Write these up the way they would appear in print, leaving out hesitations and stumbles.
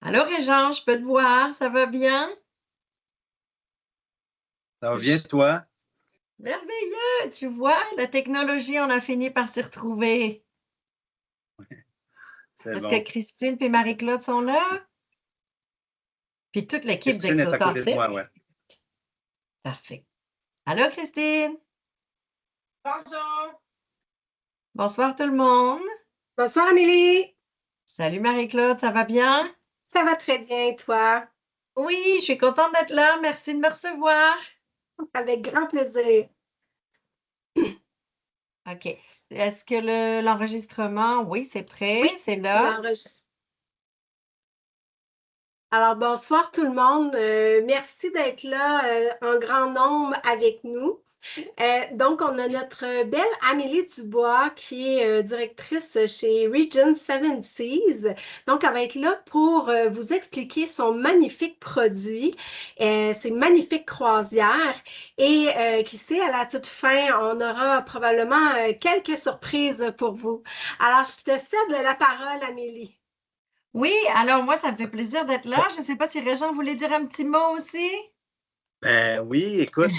Allô, Régent, je peux te voir, ça va bien? Ça va bien, Je- toi? Merveilleux, tu vois, la technologie, on a fini par s'y retrouver. C'est Est-ce que bon. Christine et Marie-Claude sont là? Puis toute l'équipe Christine est à côté de d'Exotantique. moi, ouais. Parfait. Allô, Christine? Bonjour. Bonsoir tout le monde. Bonsoir, Amélie. Salut Marie-Claude, ça va bien? Ça va très bien, et toi? Oui, je suis contente d'être là. Merci de me recevoir. Avec grand plaisir. OK. Est-ce que l'enregistrement, oui, c'est prêt, Oui, c'est là? l'enregistre. Alors, bonsoir tout le monde. Merci d'être là en grand nombre avec nous. Donc, on a notre belle Amélie Dubois qui est directrice chez Region 7 Seas. Donc, elle va être là pour vous expliquer son magnifique produit, ses magnifiques croisières. Et qui sait, à la toute fin, on aura probablement quelques surprises pour vous. Alors, je te cède la parole, Amélie. Oui, alors moi, ça me fait plaisir d'être là. Je ne sais pas si Régent voulait dire un petit mot aussi. Ben oui, écoute,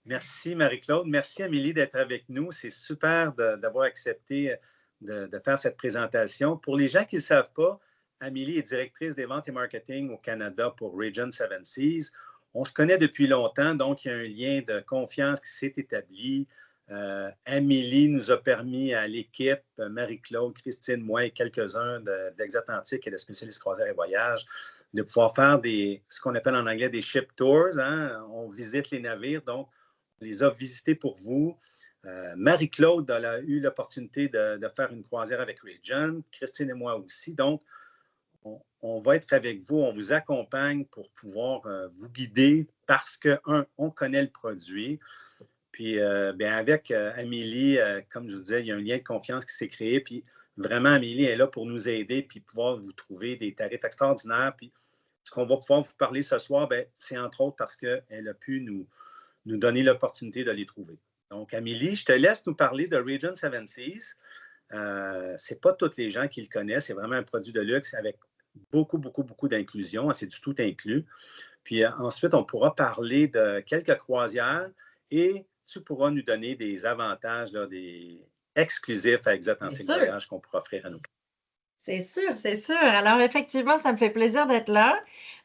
merci Marie-Claude, merci Amélie d'être avec nous. C'est super d'avoir accepté de faire cette présentation. Pour les gens qui ne le savent pas, Amélie est directrice des ventes et marketing au Canada pour Region 7 Seas. On se connaît depuis longtemps, donc il y a un lien de confiance qui s'est établi. Amélie nous a permis à l'équipe, Marie-Claude, Christine, moi et quelques-uns d'Exotantique et de spécialistes croisières et voyages, de pouvoir faire ce qu'on appelle en anglais des ship tours. Hein? On visite les navires, donc on les a visités pour vous. Marie-Claude a eu l'opportunité de faire une croisière avec Region, Christine et moi aussi. Donc, on va être avec vous, on vous accompagne pour pouvoir vous guider parce que, on connaît le produit. Puis, bien, avec Amélie, comme je vous disais, il y a un lien de confiance qui s'est créé. Puis, vraiment, Amélie est là pour nous aider puis pouvoir vous trouver des tarifs extraordinaires. Puis, ce qu'on va pouvoir vous parler ce soir, bien, c'est entre autres parce qu'elle a pu nous donner l'opportunité de les trouver. Donc, Amélie, je te laisse nous parler de Region 7 Seas. Ce n'est pas tous les gens qui le connaissent. C'est vraiment un produit de luxe avec beaucoup, beaucoup, beaucoup d'inclusion. C'est du tout inclus. Puis ensuite, on pourra parler de quelques croisières et tu pourras nous donner des avantages, là, des exclusifs à Exotantique Voyage qu'on pourra offrir à nos clients. C'est sûr, c'est sûr. Alors, effectivement, ça me fait plaisir d'être là.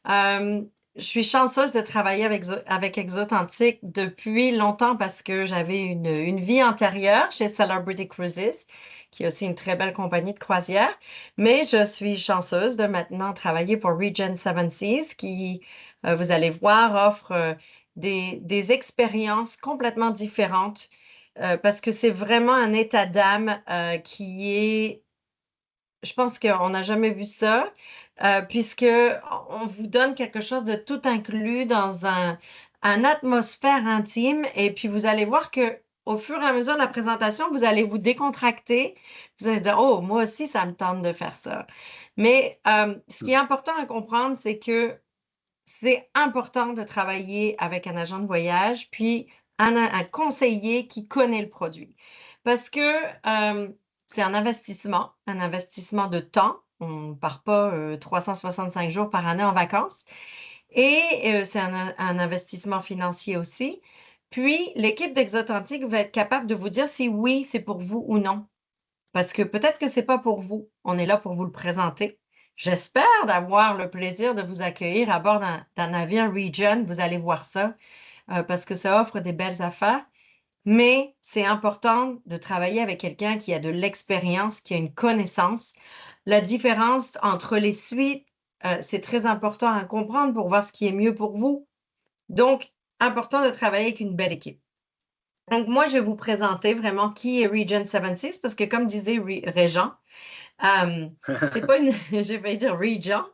Je suis chanceuse de travailler avec Exotantique depuis longtemps parce que j'avais une vie antérieure chez Celebrity Cruises, qui est aussi une très belle compagnie de croisière. Mais je suis chanceuse de maintenant travailler pour Region 7 Seas qui, vous allez voir, offre des expériences complètement différentes parce que c'est vraiment un état d'âme qui est je pense qu'on n'a jamais vu ça, puisque on vous donne quelque chose de tout inclus dans un atmosphère intime, et puis vous allez voir que au fur et à mesure de la présentation, vous allez vous décontracter. Vous allez dire, oh, moi aussi, ça me tente de faire ça. Mais ce qui est important à comprendre, c'est que c'est important de travailler avec un agent de voyage, puis un conseiller qui connaît le produit. Parce que c'est un investissement de temps. On ne part pas 365 jours par année en vacances. Et c'est un investissement financier aussi. Puis, l'équipe d'Exotantique va être capable de vous dire si oui, c'est pour vous ou non. Parce que peut-être que c'est pas pour vous. On est là pour vous le présenter. J'espère d'avoir le plaisir de vous accueillir à bord d'un navire Region. Vous allez voir ça parce que ça offre des belles affaires. Mais c'est important de travailler avec quelqu'un qui a de l'expérience, qui a une connaissance. La différence entre les suites, c'est très important à comprendre pour voir ce qui est mieux pour vous. Donc, important de travailler avec une belle équipe. Donc, moi, je vais vous présenter vraiment qui est Region 76 parce que, comme disait Régent, c'est pas une, je vais dire Régent,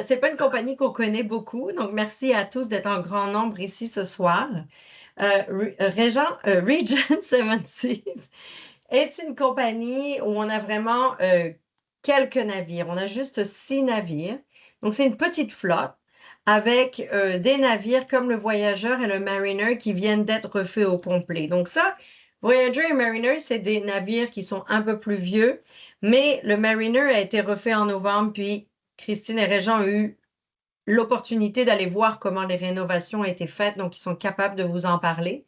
c'est pas une compagnie qu'on connaît beaucoup. Donc, merci à tous d'être en grand nombre ici ce soir. Region 76 est une compagnie où on a vraiment quelques navires. On a juste 6 navires. Donc, c'est une petite flotte avec des navires comme le Voyageur et le Mariner qui viennent d'être refaits au complet. Donc ça, Voyager et Mariner, c'est des navires qui sont un peu plus vieux, mais le Mariner a été refait en novembre, puis Christine et Régent ont eu l'opportunité d'aller voir comment les rénovations ont été faites, donc ils sont capables de vous en parler.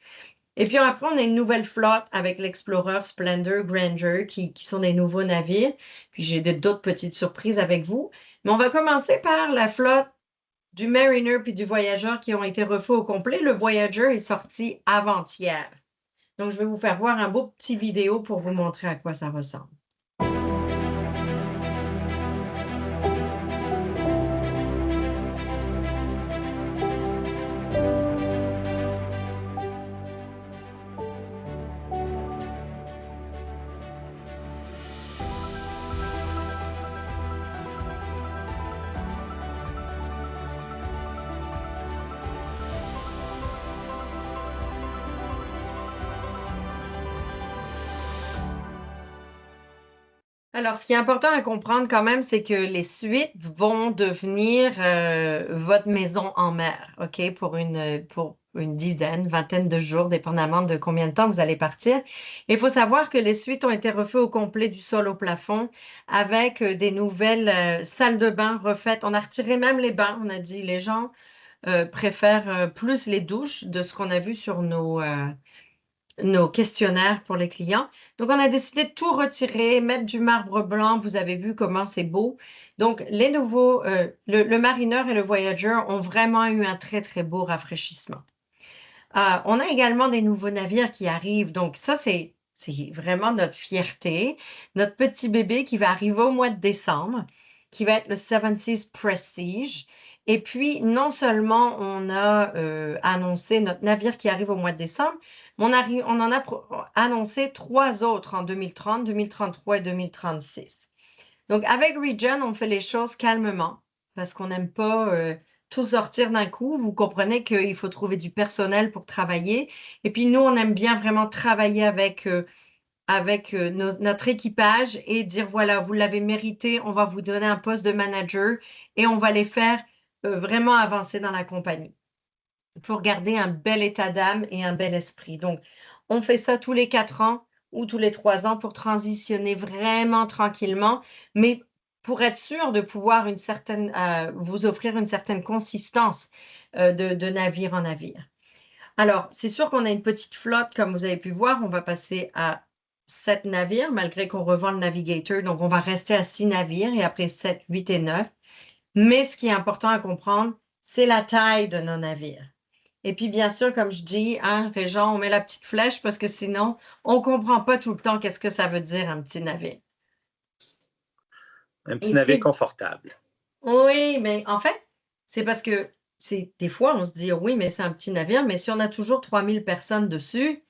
Et puis après, on a une nouvelle flotte avec l'Explorer, Splendor, Grandeur, qui sont des nouveaux navires. Puis j'ai d'autres petites surprises avec vous. Mais on va commencer par la flotte du Mariner puis du Voyager qui ont été refaits au complet. Le Voyager est sorti avant-hier. Donc, je vais vous faire voir un beau petit vidéo pour vous montrer à quoi ça ressemble. Alors, ce qui est important à comprendre quand même, c'est que les suites vont devenir votre maison en mer, OK, pour une dizaine, vingtaine de jours, dépendamment de combien de temps vous allez partir. Il faut savoir que les suites ont été refaites au complet du sol au plafond avec des nouvelles salles de bain refaites. On a retiré même les bains. On a dit les gens préfèrent plus les douches de ce qu'on a vu sur nos questionnaires pour les clients. Donc, on a décidé de tout retirer, mettre du marbre blanc. Vous avez vu comment c'est beau. Donc, les nouveaux, le Mariner et le Voyager ont vraiment eu un très, très beau rafraîchissement. On a également des nouveaux navires qui arrivent. Donc, ça, c'est vraiment notre fierté. Notre petit bébé qui va arriver au mois de décembre, qui va être le Seven Seas Prestige. Et puis, non seulement on a annoncé notre navire qui arrive au mois de décembre, mais on en a annoncé 3 autres en 2030, 2033 et 2036. Donc, avec Regent, on fait les choses calmement parce qu'on n'aime pas tout sortir d'un coup. Vous comprenez qu'il faut trouver du personnel pour travailler. Et puis, nous, on aime bien vraiment travailler avec notre équipage et dire, voilà, vous l'avez mérité, on va vous donner un poste de manager et on va les faire vraiment avancer dans la compagnie pour garder un bel état d'âme et un bel esprit. Donc, on fait ça tous les 4 ans ou tous les 3 ans pour transitionner vraiment tranquillement, mais pour être sûr de pouvoir vous offrir une certaine consistance de navire en navire. Alors, c'est sûr qu'on a une petite flotte, comme vous avez pu voir, on va passer à 7 navires, malgré qu'on revend le Navigator, donc on va rester à 6 navires et après 7, 8 et 9. Mais ce qui est important à comprendre, c'est la taille de nos navires. Et puis, bien sûr, comme je dis, hein, Régent, on met la petite flèche parce que sinon, on ne comprend pas tout le temps qu'est-ce que ça veut dire un petit navire. Un petit navire confortable. Oui, mais en fait, c'est parce que des fois, on se dit, oui, mais c'est un petit navire, mais si on a toujours 3000 personnes dessus,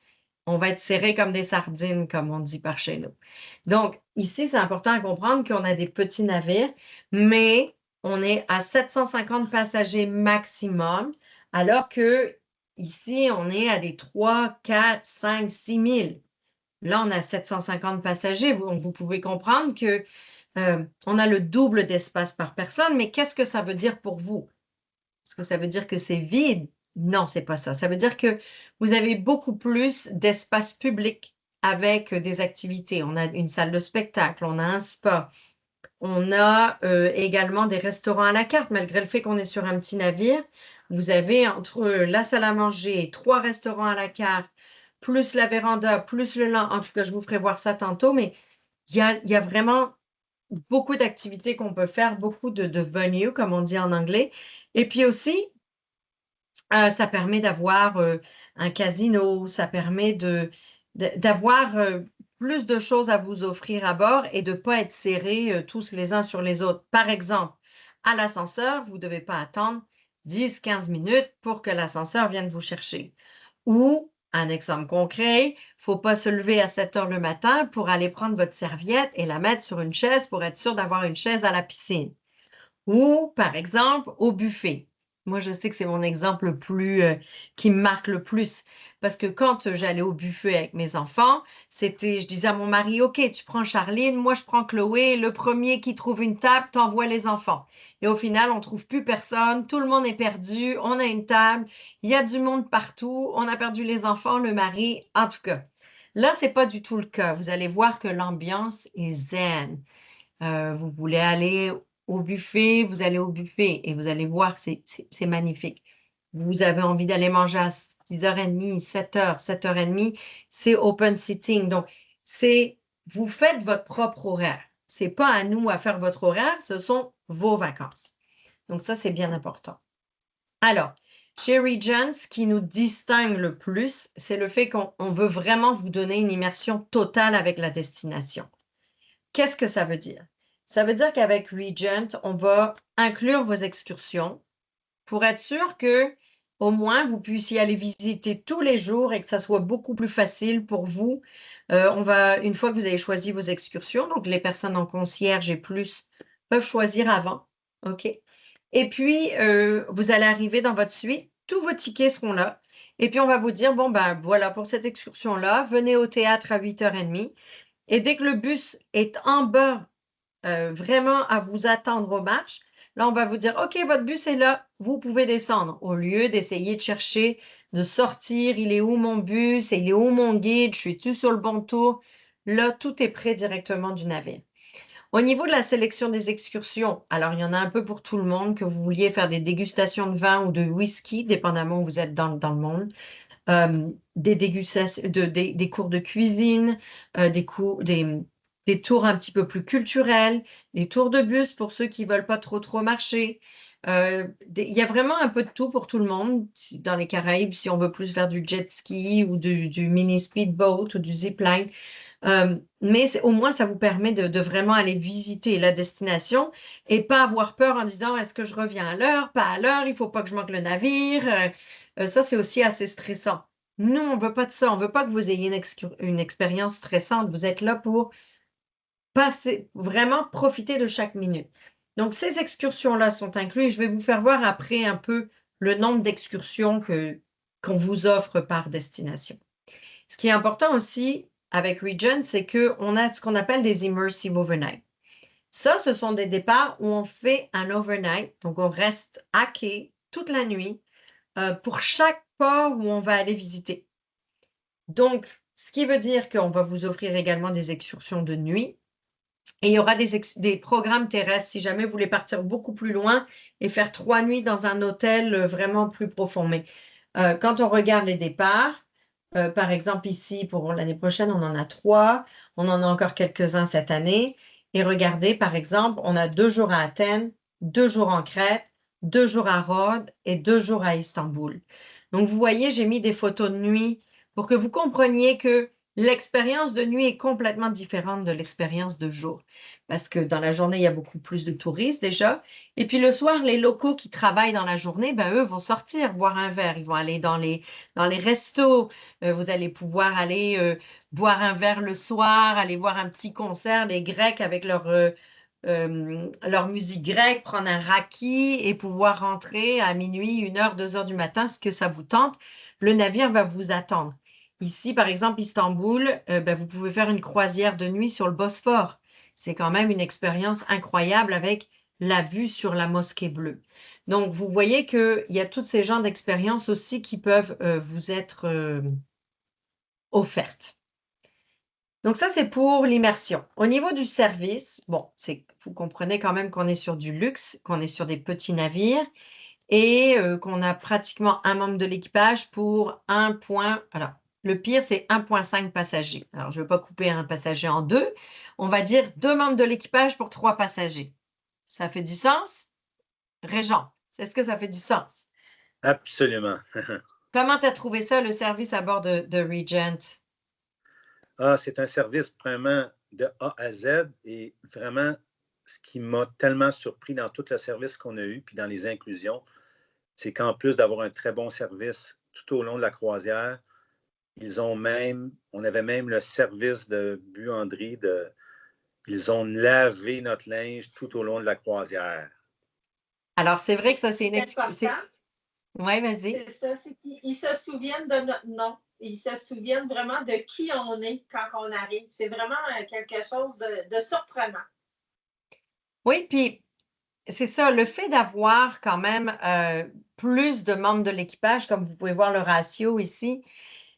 on va être serré comme des sardines, comme on dit par chez nous. Donc, ici, c'est important à comprendre qu'on a des petits navires, mais on est à 750 passagers maximum, alors que ici, on est à des 3, 4, 5, 6 000. Là, on a 750 passagers. Vous pouvez comprendre que on a le double d'espace par personne, mais qu'est-ce que ça veut dire pour vous? Est-ce que ça veut dire que c'est vide? Non, c'est pas ça. Ça veut dire que vous avez beaucoup plus d'espace public avec des activités. On a une salle de spectacle, on a un spa, on a également des restaurants à la carte, malgré le fait qu'on est sur un petit navire. Vous avez entre la salle à manger, 3 restaurants à la carte, plus la véranda, plus le lounge. En tout cas, je vous ferai voir ça tantôt, mais il y a vraiment beaucoup d'activités qu'on peut faire, beaucoup de venues, comme on dit en anglais. Et puis aussi, ça permet d'avoir un casino, ça permet d'avoir plus de choses à vous offrir à bord et de ne pas être serrés tous les uns sur les autres. Par exemple, à l'ascenseur, vous ne devez pas attendre 10-15 minutes pour que l'ascenseur vienne vous chercher. Ou, un exemple concret, il ne faut pas se lever à 7 heures le matin pour aller prendre votre serviette et la mettre sur une chaise pour être sûr d'avoir une chaise à la piscine. Ou, par exemple, au buffet. Moi, je sais que c'est mon exemple qui me marque le plus. Parce que quand j'allais au buffet avec mes enfants, je disais à mon mari, OK, tu prends Charline, moi je prends Chloé, le premier qui trouve une table, t'envoie les enfants. Et au final, on ne trouve plus personne, tout le monde est perdu, on a une table, il y a du monde partout, on a perdu les enfants, le mari, en tout cas. Là, ce n'est pas du tout le cas. Vous allez voir que l'ambiance est zen. Vous voulez aller au buffet, vous allez au buffet et vous allez voir, c'est magnifique. Vous avez envie d'aller manger à 6h30, 7h, 7h30, c'est open sitting. Donc, vous faites votre propre horaire. C'est pas à nous à faire votre horaire, ce sont vos vacances. Donc, ça, c'est bien important. Alors, chez Regent, ce qui nous distingue le plus, c'est le fait qu'on veut vraiment vous donner une immersion totale avec la destination. Qu'est-ce que ça veut dire? Ça veut dire qu'avec Regent, on va inclure vos excursions pour être sûr que au moins vous puissiez aller visiter tous les jours et que ça soit beaucoup plus facile pour vous. Une fois que vous avez choisi vos excursions, donc les personnes en concierge et plus peuvent choisir avant. OK? Et puis, vous allez arriver dans votre suite, tous vos tickets seront là. Et puis, on va vous dire, bon, ben voilà, pour cette excursion-là, venez au théâtre à 8h30. Et dès que le bus est en bas, vraiment à vous attendre aux marches, là, on va vous dire, OK, votre bus est là, vous pouvez descendre. Au lieu d'essayer de chercher, de sortir, il est où mon bus, il est où mon guide, je suis-tu sur le bon tour? Là, tout est prêt directement du navire. Au niveau de la sélection des excursions, alors il y en a un peu pour tout le monde, que vous vouliez faire des dégustations de vin ou de whisky, dépendamment où vous êtes dans le monde, des dégustations, des cours de cuisine, des tours un petit peu plus culturels, des tours de bus pour ceux qui ne veulent pas trop marcher. Il y a vraiment un peu de tout pour tout le monde. Dans les Caraïbes, si on veut plus faire du jet ski ou du mini speedboat ou du zipline. Mais au moins, ça vous permet de vraiment aller visiter la destination et pas avoir peur en disant, est-ce que je reviens à l'heure, pas à l'heure, il ne faut pas que je manque le navire. Ça, c'est aussi assez stressant. Nous, on ne veut pas de ça. On ne veut pas que vous ayez une expérience stressante. Vous êtes là pour vraiment profiter de chaque minute. Donc, ces excursions-là sont incluses. Je vais vous faire voir après un peu le nombre d'excursions qu'on vous offre par destination. Ce qui est important aussi avec Regent, c'est qu'on a ce qu'on appelle des immersive overnight. Ça, ce sont des départs où on fait un overnight. Donc, on reste à quai toute la nuit pour chaque port où on va aller visiter. Donc, ce qui veut dire qu'on va vous offrir également des excursions de nuit. Et il y aura des programmes terrestres si jamais vous voulez partir beaucoup plus loin et faire 3 nuits dans un hôtel vraiment plus profond. Mais quand on regarde les départs, par exemple ici pour l'année prochaine, on en a 3. On en a encore quelques-uns cette année. Et regardez, par exemple, on a 2 jours à Athènes, 2 jours en Crète, 2 jours à Rhodes et 2 jours à Istanbul. Donc, vous voyez, j'ai mis des photos de nuit pour que vous compreniez que l'expérience de nuit est complètement différente de l'expérience de jour. Parce que dans la journée, il y a beaucoup plus de touristes déjà. Et puis le soir, les locaux qui travaillent dans la journée, ben, eux vont sortir, boire un verre. Ils vont aller dans les restos. Vous allez pouvoir aller boire un verre le soir, aller voir un petit concert des Grecs avec leur musique grecque, prendre un raki et pouvoir rentrer à minuit, 1h, 2h du matin, ce que ça vous tente. Le navire va vous attendre. Ici, par exemple, Istanbul, ben, vous pouvez faire une croisière de nuit sur le Bosphore. C'est quand même une expérience incroyable avec la vue sur la Mosquée Bleue. Donc, vous voyez qu'il y a tous ces genres d'expériences aussi qui peuvent vous être offertes. Donc, ça, c'est pour l'immersion. Au niveau du service, bon, vous comprenez quand même qu'on est sur du luxe, qu'on est sur des petits navires et qu'on a pratiquement un membre de l'équipage pour un point. Alors, le pire, c'est 1,5 passagers. Alors, je ne veux pas couper un passager en deux. On va dire 2 membres de l'équipage pour 3 passagers. Ça fait du sens? Régent, est-ce que ça fait du sens? Absolument. Comment tu as trouvé ça, le service à bord de Regent? C'est un service vraiment de A à Z et vraiment, ce qui m'a tellement surpris dans tout le service qu'on a eu, puis dans les inclusions, c'est qu'en plus d'avoir un très bon service tout au long de la croisière, on avait même le service de buanderie, ils ont lavé notre linge tout au long de la croisière. Alors, c'est vrai que ça, c'est une expérience. Oui, vas-y. C'est ça, c'est qu'ils se souviennent de notre nom. Ils se souviennent vraiment de qui on est quand on arrive. C'est vraiment quelque chose de surprenant. Oui, puis c'est ça, le fait d'avoir quand même plus de membres de l'équipage, comme vous pouvez voir le ratio ici,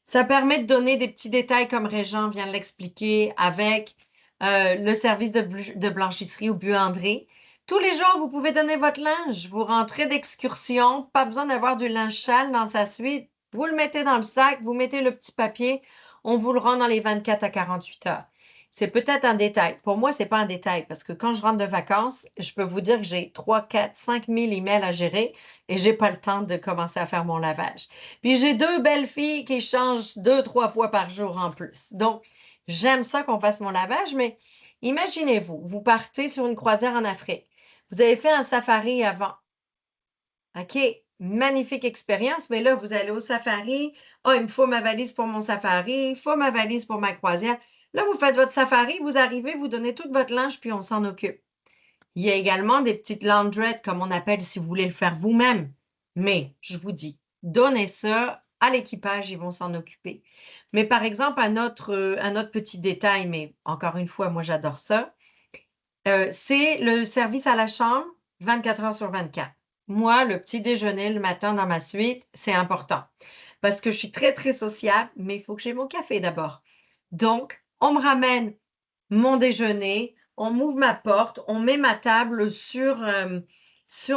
ça permet de donner des petits détails comme Régent vient de l'expliquer avec le service de blanchisserie ou buanderie. Tous les jours, vous pouvez donner votre linge. Vous rentrez d'excursion, pas besoin d'avoir du linge sale dans sa suite. Vous le mettez dans le sac, vous mettez le petit papier, on vous le rend dans les 24 à 48 heures. C'est peut-être un détail. Pour moi, c'est pas un détail parce que quand je rentre de vacances, je peux vous dire que j'ai 3, 4, 5 000 emails à gérer et j'ai pas le temps de commencer à faire mon lavage. Puis j'ai 2 belles filles qui changent 2, 3 fois par jour en plus. Donc, j'aime ça qu'on fasse mon lavage, mais imaginez-vous, vous partez sur une croisière en Afrique. Vous avez fait un safari avant. OK, magnifique expérience, mais là, vous allez au safari. Ah, il me faut ma valise pour mon safari, il faut ma valise pour ma croisière. Là, vous faites votre safari, vous arrivez, vous donnez toute votre linge, puis on s'en occupe. Il y a également des petites laundrettes, comme on appelle, si vous voulez le faire vous-même. Mais, je vous dis, donnez ça à l'équipage, ils vont s'en occuper. Mais par exemple, un autre petit détail, mais encore une fois, moi, j'adore ça, c'est le service à la chambre 24 heures sur 24. Moi, le petit déjeuner le matin dans ma suite, c'est important parce que je suis très, très sociable, mais il faut que j'ai mon café d'abord. Donc, on me ramène mon déjeuner, on m'ouvre ma porte, on met ma table sur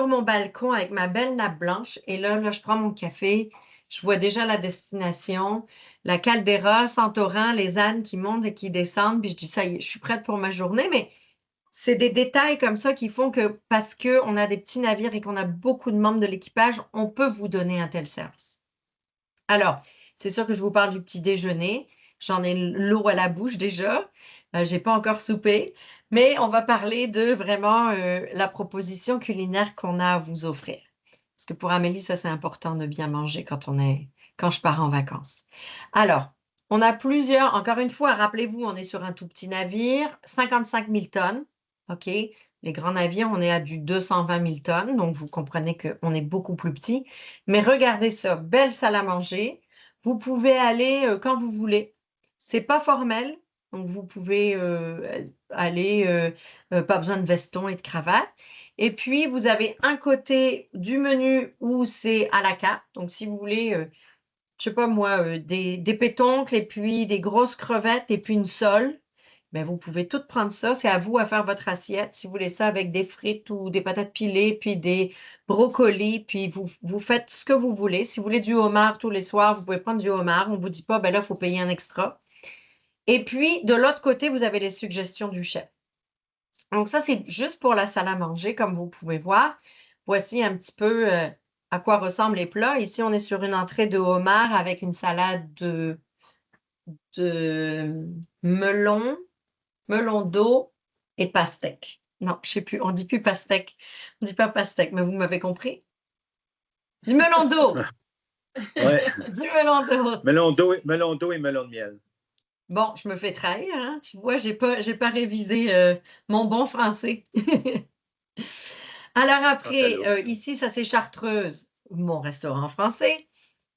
mon balcon avec ma belle nappe blanche et là, je prends mon café, je vois déjà la destination, la caldeira, Santorin, les ânes qui montent et qui descendent, puis je dis ça y est, je suis prête pour ma journée, mais c'est des détails comme ça qui font que parce qu'on a des petits navires et qu'on a beaucoup de membres de l'équipage, on peut vous donner un tel service. Alors, c'est sûr que je vous parle du petit déjeuner. J'en ai l'eau à la bouche déjà. J'ai pas encore soupé, mais on va parler de vraiment la proposition culinaire qu'on a à vous offrir. Parce que pour Amélie, ça c'est important de bien manger quand je pars en vacances. Alors, on a plusieurs, encore une fois, rappelez-vous, on est sur un tout petit navire, 55 000 tonnes. OK? Les grands navires, on est à du 220 000 tonnes, donc vous comprenez qu'on est beaucoup plus petit. Mais regardez ça, belle salle à manger. Vous pouvez aller quand vous voulez. C'est pas formel, donc vous pouvez aller, pas besoin de veston et de cravate. Et puis, vous avez un côté du menu où c'est à la carte. Donc, si vous voulez, je sais pas moi, des pétoncles et puis des grosses crevettes et puis une sole, ben, vous pouvez tout prendre ça. C'est à vous à faire votre assiette. Si vous voulez ça avec des frites ou des patates pilées, puis des brocolis, puis vous faites ce que vous voulez. Si vous voulez du homard tous les soirs, vous pouvez prendre du homard. On ne vous dit pas, ben là, il faut payer un extra. Et puis, de l'autre côté, vous avez les suggestions du chef. Donc, ça, c'est juste pour la salle à manger, comme vous pouvez voir. Voici un petit peu à quoi ressemblent les plats. Ici, on est sur une entrée de homard avec une salade de melon d'eau et pastèque. Non, je sais plus, on dit plus pastèque. On dit pas pastèque, mais vous m'avez compris. Du melon d'eau. Ouais. Du melon d'eau. Melon d'eau et melon de miel. Bon, je me fais trahir, hein? Tu vois, j'ai pas révisé mon bon français. Alors après, ici, ça c'est Chartreuse, mon restaurant français,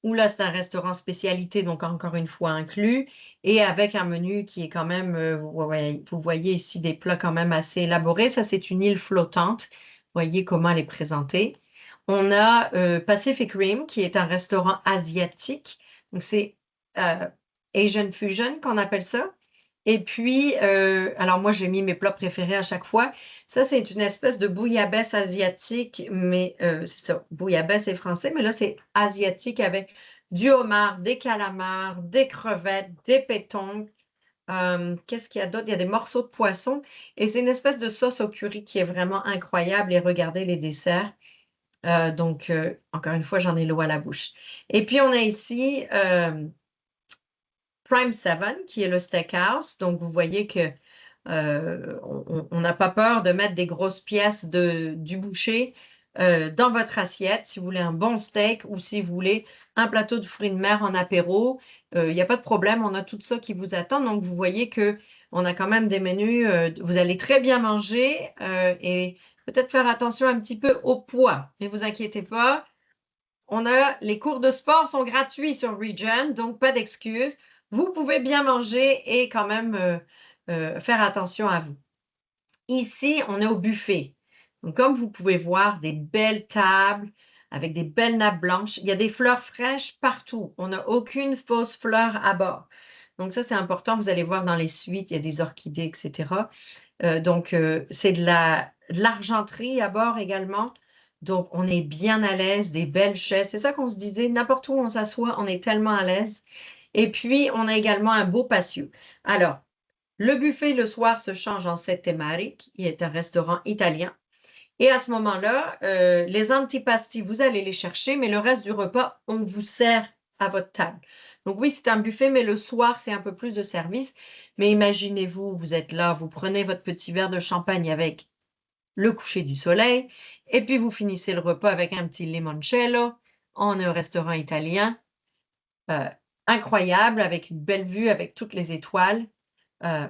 où là, c'est un restaurant spécialité, donc encore une fois inclus, et avec un menu qui est quand même, vous voyez ici des plats quand même assez élaborés. Ça, c'est une île flottante. Vous voyez comment elle est présentée. On a Pacific Rim, qui est un restaurant asiatique. Donc, c'est Asian Fusion qu'on appelle ça. Et puis, alors moi, j'ai mis mes plats préférés à chaque fois. Ça, c'est une espèce de bouillabaisse asiatique, mais c'est ça, bouillabaisse c'est français, mais là, c'est asiatique avec du homard, des calamars, des crevettes, des pétons. Qu'est-ce qu'il y a d'autre? Il y a des morceaux de poisson et c'est une espèce de sauce au curry qui est vraiment incroyable. Et regardez les desserts. Donc, encore une fois, j'en ai l'eau à la bouche. Et puis, on a ici Prime 7, qui est le steakhouse. Donc, vous voyez que on n'a pas peur de mettre des grosses pièces du boucher dans votre assiette. Si vous voulez un bon steak ou si vous voulez un plateau de fruits de mer en apéro, il n'y a pas de problème. On a tout ça qui vous attend. Donc, vous voyez qu'on a quand même des menus. Vous allez très bien manger et peut-être faire attention un petit peu au poids. Ne vous inquiétez pas. Les cours de sport sont gratuits sur Regent, donc pas d'excuses. Vous pouvez bien manger et quand même faire attention à vous. Ici, on est au buffet. Donc, comme vous pouvez voir, des belles tables avec des belles nappes blanches. Il y a des fleurs fraîches partout. On n'a aucune fausse fleur à bord. Donc ça, c'est important. Vous allez voir dans les suites, il y a des orchidées, etc. Donc, c'est de l'argenterie à bord également. Donc, on est bien à l'aise, des belles chaises. C'est ça qu'on se disait, n'importe où on s'assoit, on est tellement à l'aise. Et puis, on a également un beau patio. Alors, le buffet le soir se change en Sette Mari, qui est un restaurant italien. Et à ce moment-là, les antipasti, vous allez les chercher, mais le reste du repas, on vous sert à votre table. Donc oui, c'est un buffet, mais le soir, c'est un peu plus de service. Mais imaginez-vous, vous êtes là, vous prenez votre petit verre de champagne avec le coucher du soleil, et puis vous finissez le repas avec un petit limoncello. On est au restaurant italien, euh, incroyable, avec une belle vue, avec toutes les étoiles.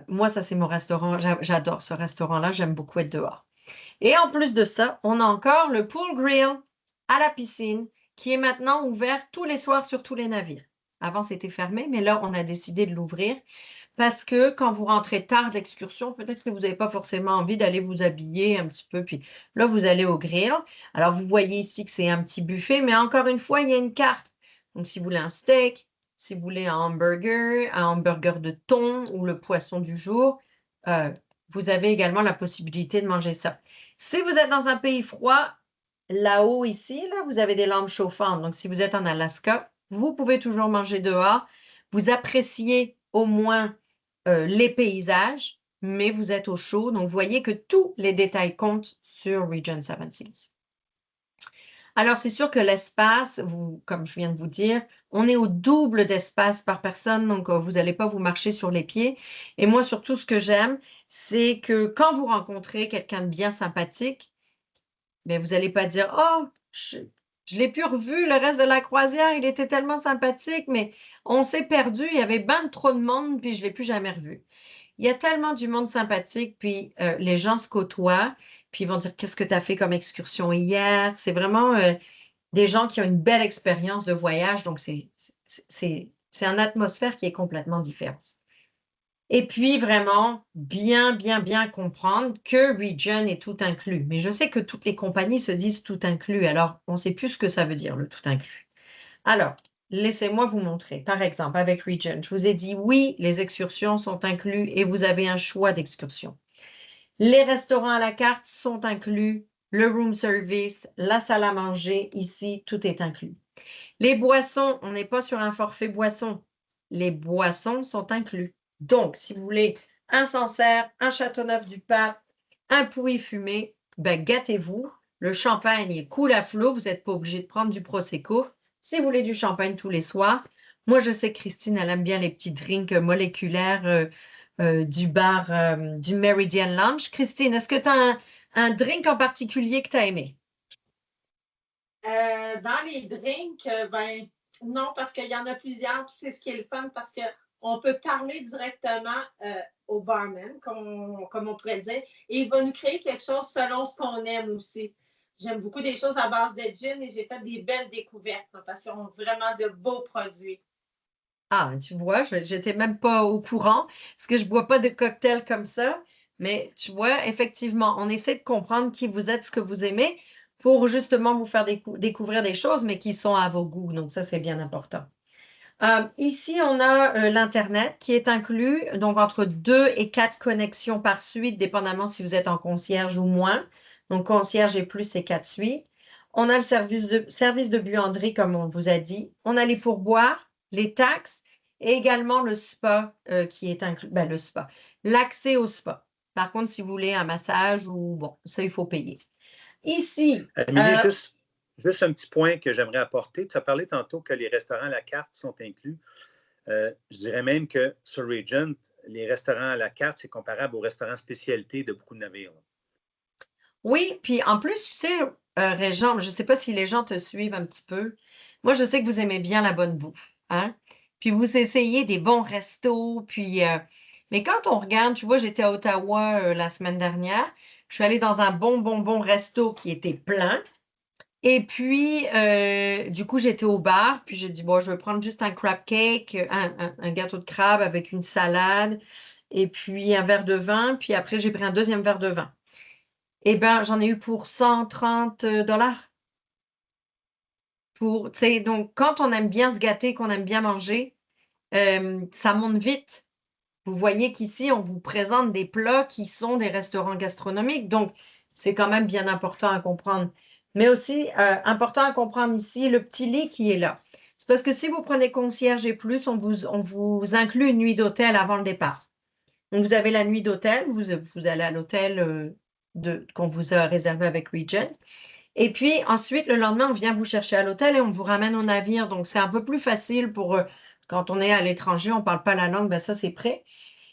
Moi, ça, c'est mon restaurant. J'adore ce restaurant-là. J'aime beaucoup être dehors. Et en plus de ça, on a encore le pool grill à la piscine qui est maintenant ouvert tous les soirs sur tous les navires. Avant, c'était fermé, mais là, on a décidé de l'ouvrir parce que quand vous rentrez tard d'excursion, peut-être que vous n'avez pas forcément envie d'aller vous habiller un petit peu. Puis là, vous allez au grill. Alors, vous voyez ici que c'est un petit buffet, mais encore une fois, il y a une carte. Donc, si vous voulez un steak, si vous voulez un hamburger de thon ou le poisson du jour, vous avez également la possibilité de manger ça. Si vous êtes dans un pays froid, là-haut ici, là, vous avez des lampes chauffantes. Donc, si vous êtes en Alaska, vous pouvez toujours manger dehors. Vous appréciez au moins les paysages, mais vous êtes au chaud. Donc, vous voyez que tous les détails comptent sur Regent Seven Seas. Alors, c'est sûr que l'espace, comme je viens de vous dire, on est au double d'espace par personne, donc vous n'allez pas vous marcher sur les pieds. Et moi, surtout, ce que j'aime, c'est que quand vous rencontrez quelqu'un de bien sympathique, ben, vous n'allez pas dire, oh, je l'ai plus revu le reste de la croisière, il était tellement sympathique, mais on s'est perdu, il y avait ben trop de monde, puis je ne l'ai plus jamais revu. Il y a tellement du monde sympathique, puis les gens se côtoient, puis ils vont dire qu'est-ce que tu as fait comme excursion hier. C'est vraiment des gens qui ont une belle expérience de voyage, donc c'est une atmosphère qui est complètement différente. Et puis vraiment bien comprendre que Regent est tout inclus. Mais je sais que toutes les compagnies se disent tout inclus, alors on ne sait plus ce que ça veut dire, le tout inclus. Alors, laissez-moi vous montrer. Par exemple, avec Regent, je vous ai dit oui, les excursions sont inclus et vous avez un choix d'excursion. Les restaurants à la carte sont inclus, le room service, la salle à manger, ici, tout est inclus. Les boissons, on n'est pas sur un forfait boisson. Les boissons sont inclus. Donc, si vous voulez un Sancerre, un Châteauneuf-du-Pape, un Pouilly fumé, ben gâtez-vous. Le champagne coule à flot, vous n'êtes pas obligé de prendre du Prosecco. Si vous voulez du champagne tous les soirs, moi je sais que Christine, elle aime bien les petits drinks moléculaires du bar du Meridian Lounge. Christine, est-ce que tu as un drink en particulier que tu as aimé? Dans les drinks, ben non, parce qu'il y en a plusieurs, puis c'est ce qui est le fun, parce qu'on peut parler directement au barman, comme on pourrait dire, et il va nous créer quelque chose selon ce qu'on aime aussi. J'aime beaucoup des choses à base de gin et j'ai fait des belles découvertes parce qu'ils ont vraiment de beaux produits. Ah, tu vois, j'étais même pas au courant parce que je bois pas de cocktails comme ça. Mais tu vois, effectivement, on essaie de comprendre qui vous êtes, ce que vous aimez pour justement vous faire découvrir des choses, mais qui sont à vos goûts. Donc ça, c'est bien important. Ici, on a l'Internet qui est inclus, donc entre 2 et 4 connexions par suite, dépendamment si vous êtes en concierge ou moins. Donc, concierge et plus, c'est 4 suites. On a le service de buanderie, comme on vous a dit. On a les pourboires, les taxes et également le spa qui est inclus. Ben, le spa, l'accès au spa. Par contre, si vous voulez un massage ou bon, ça, il faut payer. Ici. Amélie, juste un petit point que j'aimerais apporter. Tu as parlé tantôt que les restaurants à la carte sont inclus. Je dirais même que sur Regent, les restaurants à la carte, c'est comparable aux restaurants spécialités de beaucoup de navires. Oui, puis en plus, tu sais, Régent, je ne sais pas si les gens te suivent un petit peu. Moi, je sais que vous aimez bien la bonne bouffe, hein? Puis vous essayez des bons restos, puis... mais quand on regarde, tu vois, j'étais à Ottawa la semaine dernière, je suis allée dans un bon resto qui était plein. Et puis, du coup, j'étais au bar, puis j'ai dit, bon, je vais prendre juste un crab cake, un gâteau de crabe avec une salade, et puis un verre de vin, puis après, j'ai pris un deuxième verre de vin. Eh bien, j'en ai eu pour 130 $. Donc, quand on aime bien se gâter, qu'on aime bien manger, ça monte vite. Vous voyez qu'ici, on vous présente des plats qui sont des restaurants gastronomiques. Donc, c'est quand même bien important à comprendre. Mais aussi, important à comprendre ici, le petit lit qui est là. C'est parce que si vous prenez concierge et plus, on vous inclut une nuit d'hôtel avant le départ. Donc, vous avez la nuit d'hôtel, vous allez à l'hôtel qu'on vous a réservé avec Regent. Et puis, ensuite, le lendemain, on vient vous chercher à l'hôtel et on vous ramène au navire. Donc, c'est un peu plus facile pour quand on est à l'étranger, on ne parle pas la langue, ben ça, c'est prêt.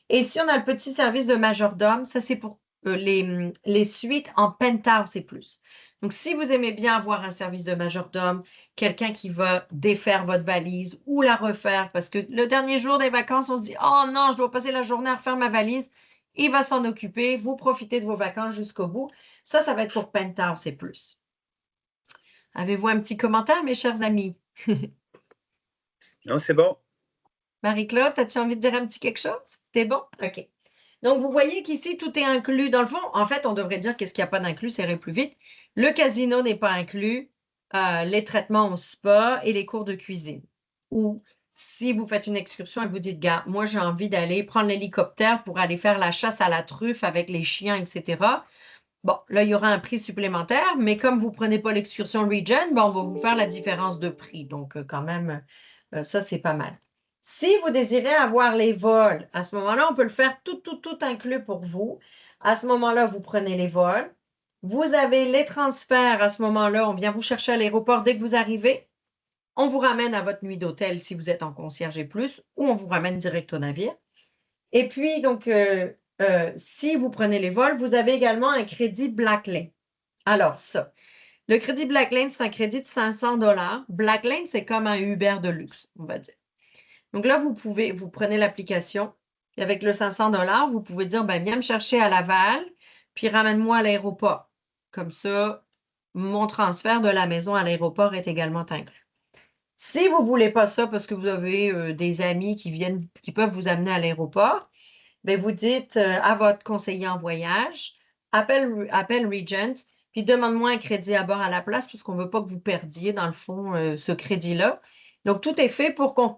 Et si on a le petit service de majordome, ça, c'est pour les suites en penthouse et plus. Donc, si vous aimez bien avoir un service de majordome, quelqu'un qui va défaire votre valise ou la refaire, parce que le dernier jour des vacances, on se dit « Oh non, je dois passer la journée à refaire ma valise », il va s'en occuper, vous profitez de vos vacances jusqu'au bout. Ça va être pour penthouse et plus. Avez-vous un petit commentaire, mes chers amis? Non, c'est bon. Marie-Claude, as-tu envie de dire un petit quelque chose? C'est bon? OK. Donc, vous voyez qu'ici, tout est inclus. Dans le fond, en fait, on devrait dire qu'est-ce qu'il n'y a pas d'inclus, ça irait plus vite. Le casino n'est pas inclus, les traitements au spa et les cours de cuisine. Ou si vous faites une excursion et vous dites, gars, moi, j'ai envie d'aller prendre l'hélicoptère pour aller faire la chasse à la truffe avec les chiens, etc. Bon, là, il y aura un prix supplémentaire, mais comme vous ne prenez pas l'excursion Regen, on va vous faire la différence de prix. Donc, quand même, ça, c'est pas mal. Si vous désirez avoir les vols, à ce moment-là, on peut le faire tout inclus pour vous. À ce moment-là, vous prenez les vols. Vous avez les transferts. À ce moment-là, on vient vous chercher à l'aéroport dès que vous arrivez. On vous ramène à votre nuit d'hôtel si vous êtes en concierge et plus, ou on vous ramène direct au navire. Et puis, donc, si vous prenez les vols, vous avez également un crédit Blacklane. Alors, ça, le crédit Blacklane, c'est un crédit de 500 $. Blacklane, c'est comme un Uber de luxe, on va dire. Donc là, vous prenez l'application, et avec le 500 $, vous pouvez dire, ben, viens me chercher à Laval, puis ramène-moi à l'aéroport. Comme ça, mon transfert de la maison à l'aéroport est également inclus. Si vous ne voulez pas ça parce que vous avez des amis qui peuvent vous amener à l'aéroport, ben vous dites à votre conseiller en voyage, appelle Regent, puis demande-moi un crédit à bord à la place parce qu'on ne veut pas que vous perdiez, dans le fond, ce crédit-là. Donc, tout est fait pour qu'on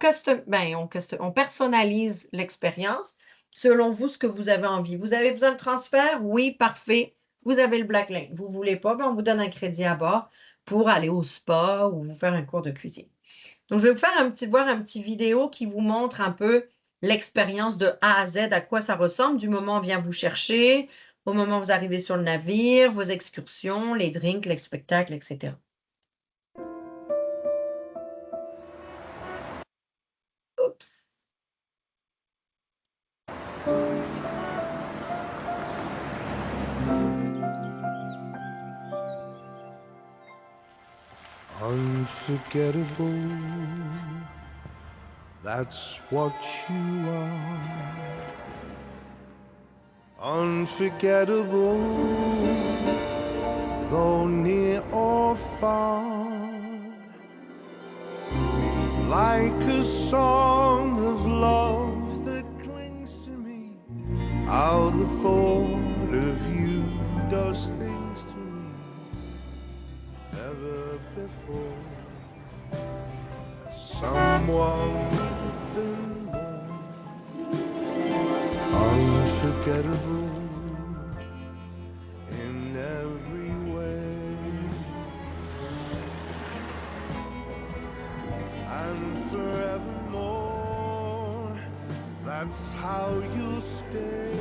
personnalise l'expérience selon vous, ce que vous avez envie. Vous avez besoin de transfert? Oui, parfait. Vous avez le Blacklane. Vous ne voulez pas? Ben, on vous donne un crédit à bord pour aller au spa ou vous faire un cours de cuisine. Donc, je vais vous faire voir un petit vidéo qui vous montre un peu l'expérience de A à Z, à quoi ça ressemble, du moment où on vient vous chercher, au moment où vous arrivez sur le navire, vos excursions, les drinks, les spectacles, etc. Oups. Unforgettable, that's what you are. Unforgettable, though near or far. Like a song of love that clings to me, how the thought of you does things to me never before. Someone been born, unforgettable in every way, and forevermore, that's how you'll stay.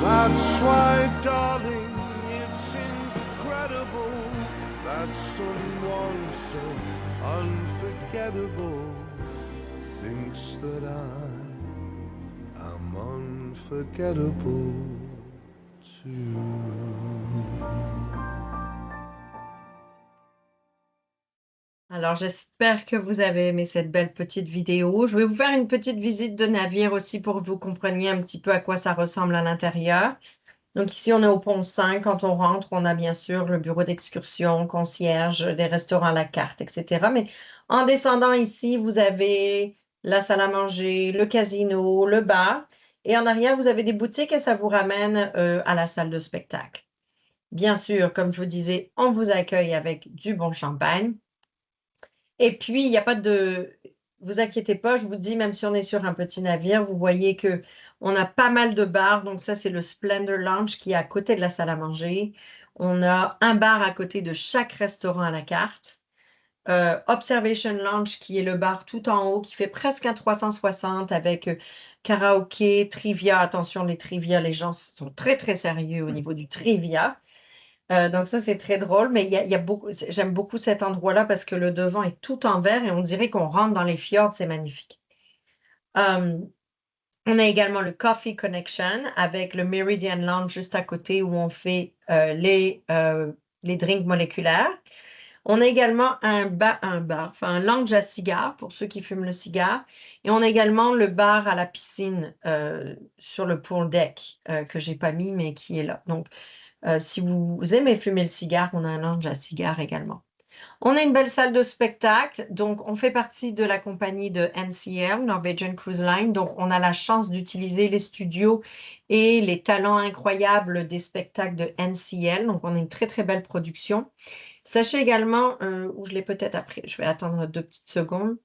That's why, darling, it's incredible that someone so unforgettable thinks that I am unforgettable too. Alors, j'espère que vous avez aimé cette belle petite vidéo. Je vais vous faire une petite visite de navire aussi pour que vous compreniez un petit peu à quoi ça ressemble à l'intérieur. Donc ici, on est au pont 5. Quand on rentre, on a bien sûr le bureau d'excursion, concierge, des restaurants à la carte, etc. Mais en descendant ici, vous avez la salle à manger, le casino, le bar. Et en arrière, vous avez des boutiques et ça vous ramène à la salle de spectacle. Bien sûr, comme je vous disais, on vous accueille avec du bon champagne. Et puis, il n'y a pas de... Vous inquiétez pas, je vous dis, même si on est sur un petit navire, vous voyez que on a pas mal de bars. Donc ça, c'est le Splendor Lounge qui est à côté de la salle à manger. On a un bar à côté de chaque restaurant à la carte. Observation Lounge qui est le bar tout en haut, qui fait presque un 360 avec karaoké, trivia. Attention, les trivia, les gens sont très, très sérieux au niveau du trivia. Donc ça, c'est très drôle, mais il y a beaucoup, j'aime beaucoup cet endroit-là parce que le devant est tout en verre et on dirait qu'on rentre dans les fjords, c'est magnifique. Euh, on a également le Coffee Connection avec le Meridian Lounge juste à côté où on fait les drinks moléculaires. On a également un lounge à cigares pour ceux qui fument le cigare. Et on a également le bar à la piscine sur le pool deck que j'ai pas mis, mais qui est là. Donc, si vous aimez fumer le cigare, on a un lounge à cigares également. On a une belle salle de spectacle. Donc, on fait partie de la compagnie de NCL, Norwegian Cruise Line. Donc, on a la chance d'utiliser les studios et les talents incroyables des spectacles de NCL. Donc, on a une très, très belle production. Sachez également, ou je l'ai peut-être après, je vais attendre 2 petites secondes.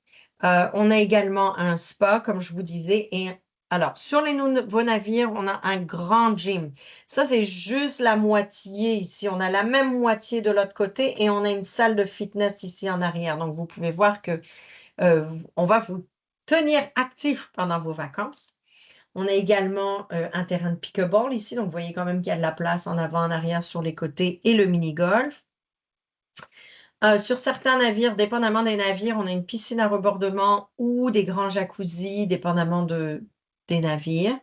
On a également un spa, comme je vous disais. Et alors, sur les nouveaux navires, on a un grand gym. Ça, c'est juste la moitié ici. On a la même moitié de l'autre côté et on a une salle de fitness ici en arrière. Donc, vous pouvez voir que on va vous tenir actif pendant vos vacances. On a également un terrain de pickleball ici. Donc, vous voyez quand même qu'il y a de la place en avant, en arrière, sur les côtés et le mini-golf. Sur certains navires, dépendamment des navires, on a une piscine à rebordement ou des grands jacuzzis, dépendamment des navires.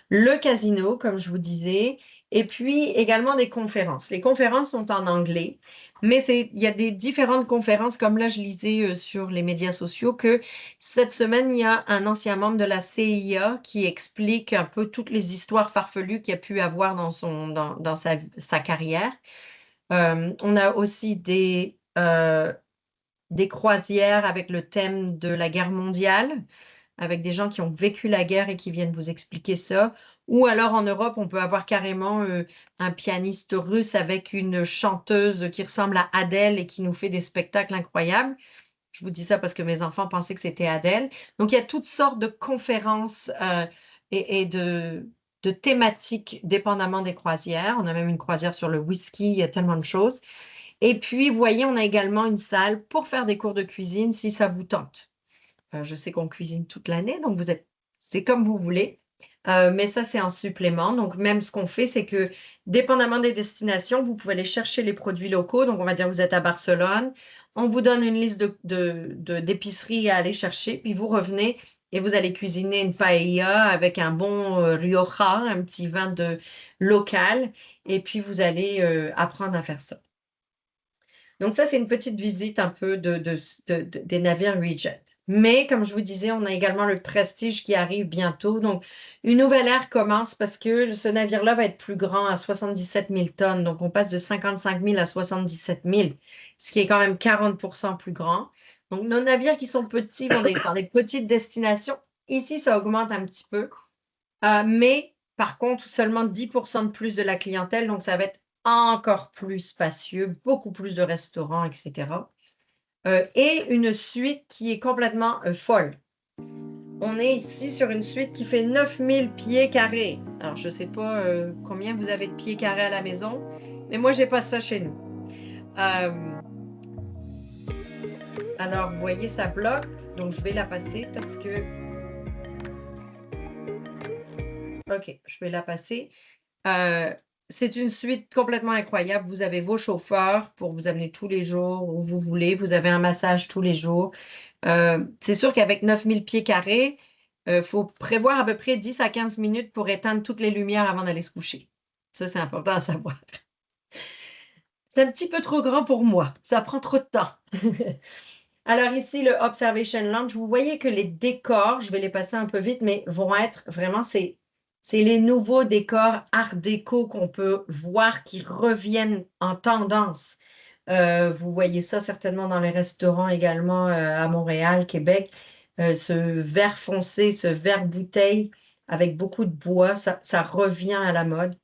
Le casino, comme je vous disais, et puis également des conférences. Les conférences sont en anglais, mais il y a des différentes conférences, comme là, je lisais sur les médias sociaux que cette semaine, il y a un ancien membre de la CIA qui explique un peu toutes les histoires farfelues qu'il a pu avoir dans sa carrière. On a aussi des croisières avec le thème de la guerre mondiale, avec des gens qui ont vécu la guerre et qui viennent vous expliquer ça. Ou alors en Europe, on peut avoir carrément un pianiste russe avec une chanteuse qui ressemble à Adèle et qui nous fait des spectacles incroyables. Je vous dis ça parce que mes enfants pensaient que c'était Adèle. Donc, il y a toutes sortes de conférences et de thématiques dépendamment des croisières. On a même une croisière sur le whisky, il y a tellement de choses. Et puis, vous voyez, on a également une salle pour faire des cours de cuisine si ça vous tente. Je sais qu'on cuisine toute l'année, donc c'est comme vous voulez. Mais ça, c'est en supplément. Donc, même ce qu'on fait, c'est que dépendamment des destinations, vous pouvez aller chercher les produits locaux. Donc, on va dire que vous êtes à Barcelone. On vous donne une liste d'épiceries à aller chercher, puis vous revenez et vous allez cuisiner une paella avec un bon Rioja, un petit vin local, et puis vous allez apprendre à faire ça. Donc ça, c'est une petite visite un peu des navires Regent. Mais comme je vous disais, on a également le Prestige qui arrive bientôt. Donc, une nouvelle ère commence parce que ce navire-là va être plus grand à 77 000 tonnes. Donc, on passe de 55 000 à 77 000, ce qui est quand même 40% plus grand. Donc, nos navires qui sont petits vont dans des petites destinations. Ici, ça augmente un petit peu. Mais par contre, seulement 10% de plus de la clientèle. Donc, ça va être encore plus spacieux, beaucoup plus de restaurants, etc. Et une suite qui est complètement folle. On est ici sur une suite qui fait 9000 pieds carrés. Alors, je ne sais pas combien vous avez de pieds carrés à la maison, mais moi, je n'ai pas ça chez nous. Alors, vous voyez, ça bloque. Donc, je vais la passer parce que... OK, je vais la passer. C'est une suite complètement incroyable. Vous avez vos chauffeurs pour vous amener tous les jours où vous voulez. Vous avez un massage tous les jours. C'est sûr qu'avec 9000 pieds carrés, il faut prévoir à peu près 10 à 15 minutes pour éteindre toutes les lumières avant d'aller se coucher. Ça, c'est important à savoir. C'est un petit peu trop grand pour moi. Ça prend trop de temps. Alors ici, le Observation Lounge, vous voyez que les décors, je vais les passer un peu vite, mais vont être vraiment, c'est les nouveaux décors art déco qu'on peut voir qui reviennent en tendance. Vous voyez ça certainement dans les restaurants également à Montréal, Québec. Ce vert foncé, ce vert bouteille avec beaucoup de bois, ça revient à la mode.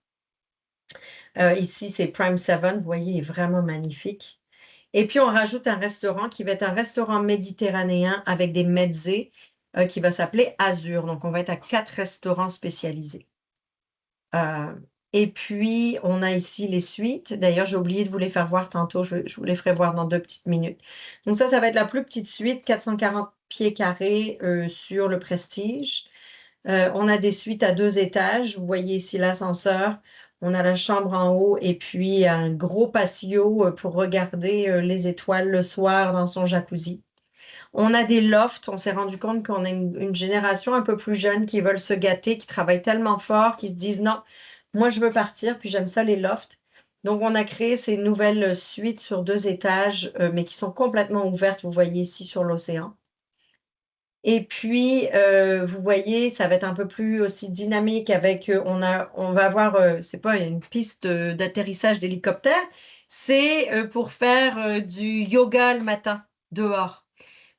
Ici, c'est Prime 7, vous voyez, il est vraiment magnifique. Et puis, on rajoute un restaurant qui va être un restaurant méditerranéen avec des mezzés qui va s'appeler Azur. Donc, on va être à 4 restaurants spécialisés. Et puis, on a ici les suites. D'ailleurs, j'ai oublié de vous les faire voir tantôt. Je vous les ferai voir dans 2 petites minutes. Donc, ça va être la plus petite suite, 440 pieds carrés sur le Prestige. On a des suites à 2 étages. Vous voyez ici l'ascenseur. On a la chambre en haut et puis un gros patio pour regarder les étoiles le soir dans son jacuzzi. On a des lofts. On s'est rendu compte qu'on a une génération un peu plus jeune qui veulent se gâter, qui travaillent tellement fort, qui se disent non, moi je veux partir, puis j'aime ça les lofts. Donc on a créé ces nouvelles suites sur 2 étages, mais qui sont complètement ouvertes. Vous voyez ici sur l'océan. Et puis, vous voyez, ça va être un peu plus aussi dynamique avec, on va avoir, c'est pas une piste d'atterrissage d'hélicoptère, c'est pour faire du yoga le matin dehors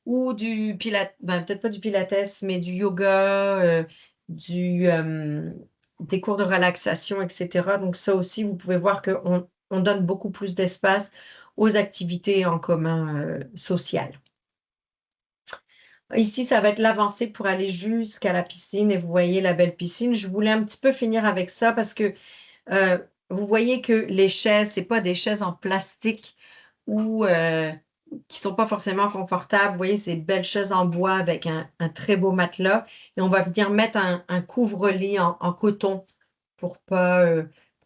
ou du pilates, ben, peut-être pas du pilates, mais du yoga, des cours de relaxation, etc. Donc ça aussi, vous pouvez voir qu'on donne beaucoup plus d'espace aux activités en commun sociales. Ici, ça va être l'avancée pour aller jusqu'à la piscine et vous voyez la belle piscine. Je voulais un petit peu finir avec ça parce que vous voyez que les chaises, c'est pas des chaises en plastique ou qui sont pas forcément confortables. Vous voyez ces belles chaises en bois avec un très beau matelas et on va venir mettre un couvre-lit en coton pour pas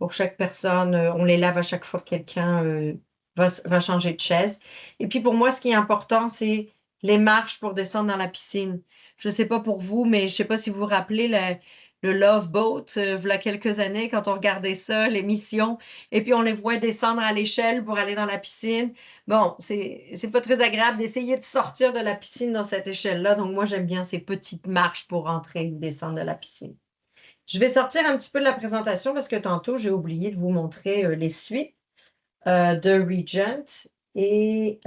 pour chaque personne. On les lave à chaque fois que quelqu'un va changer de chaise. Et puis pour moi, ce qui est important, c'est les marches pour descendre dans la piscine. Je ne sais pas pour vous, mais je ne sais pas si vous vous rappelez le Love Boat, il y a quelques années, quand on regardait ça, l'émission, et puis on les voit descendre à l'échelle pour aller dans la piscine. Bon, c'est pas très agréable d'essayer de sortir de la piscine dans cette échelle-là, donc moi j'aime bien ces petites marches pour entrer et descendre de la piscine. Je vais sortir un petit peu de la présentation parce que tantôt j'ai oublié de vous montrer les suites de Regent et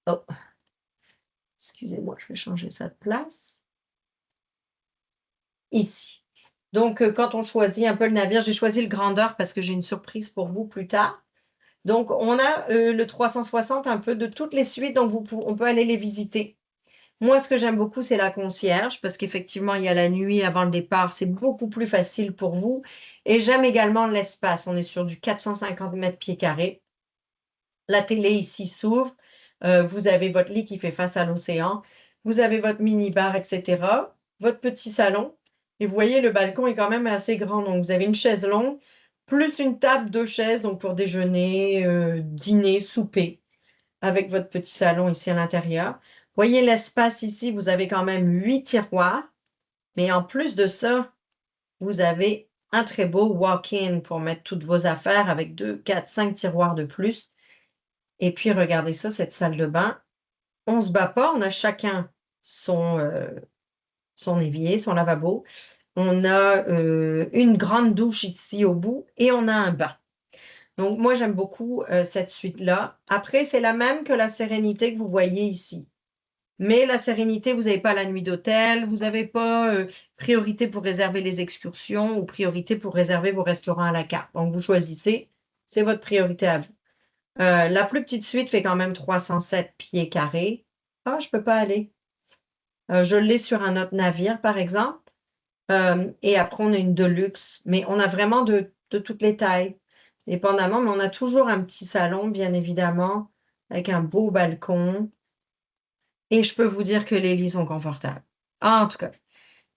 oh. Excusez-moi, je vais changer ça de place. Ici. Donc, quand on choisit un peu le navire, j'ai choisi le grandeur parce que j'ai une surprise pour vous plus tard. Donc, on a le 360, un peu de toutes les suites, donc on peut aller les visiter. Moi, ce que j'aime beaucoup, c'est la concierge parce qu'effectivement, il y a la nuit avant le départ. C'est beaucoup plus facile pour vous. Et j'aime également l'espace. On est sur du 450 mètres pieds carrés. La télé ici s'ouvre. Vous avez votre lit qui fait face à l'océan. Vous avez votre mini-bar, etc. Votre petit salon. Et vous voyez, le balcon est quand même assez grand. Donc, vous avez une chaise longue, plus une table, 2 chaises, donc pour déjeuner, dîner, souper, avec votre petit salon ici à l'intérieur. Voyez l'espace ici, vous avez quand même 8 tiroirs. Mais en plus de ça, vous avez un très beau walk-in pour mettre toutes vos affaires avec 2, 4, 5 tiroirs de plus. Et puis, regardez ça, cette salle de bain. On ne se bat pas, on a chacun son évier, son lavabo. On a une grande douche ici au bout et on a un bain. Donc, moi, j'aime beaucoup cette suite-là. Après, c'est la même que la Sérénité que vous voyez ici. Mais la Sérénité, vous n'avez pas la nuit d'hôtel, vous n'avez pas priorité pour réserver les excursions ou priorité pour réserver vos restaurants à la carte. Donc, vous choisissez, c'est votre priorité à vous. La plus petite suite fait quand même 307 pieds carrés. Ah, je ne peux pas aller. Je l'ai sur un autre navire, par exemple. Et après, on a une Deluxe. Mais on a vraiment de toutes les tailles, dépendamment. Mais on a toujours un petit salon, bien évidemment, avec un beau balcon. Et je peux vous dire que les lits sont confortables. Ah, en tout cas,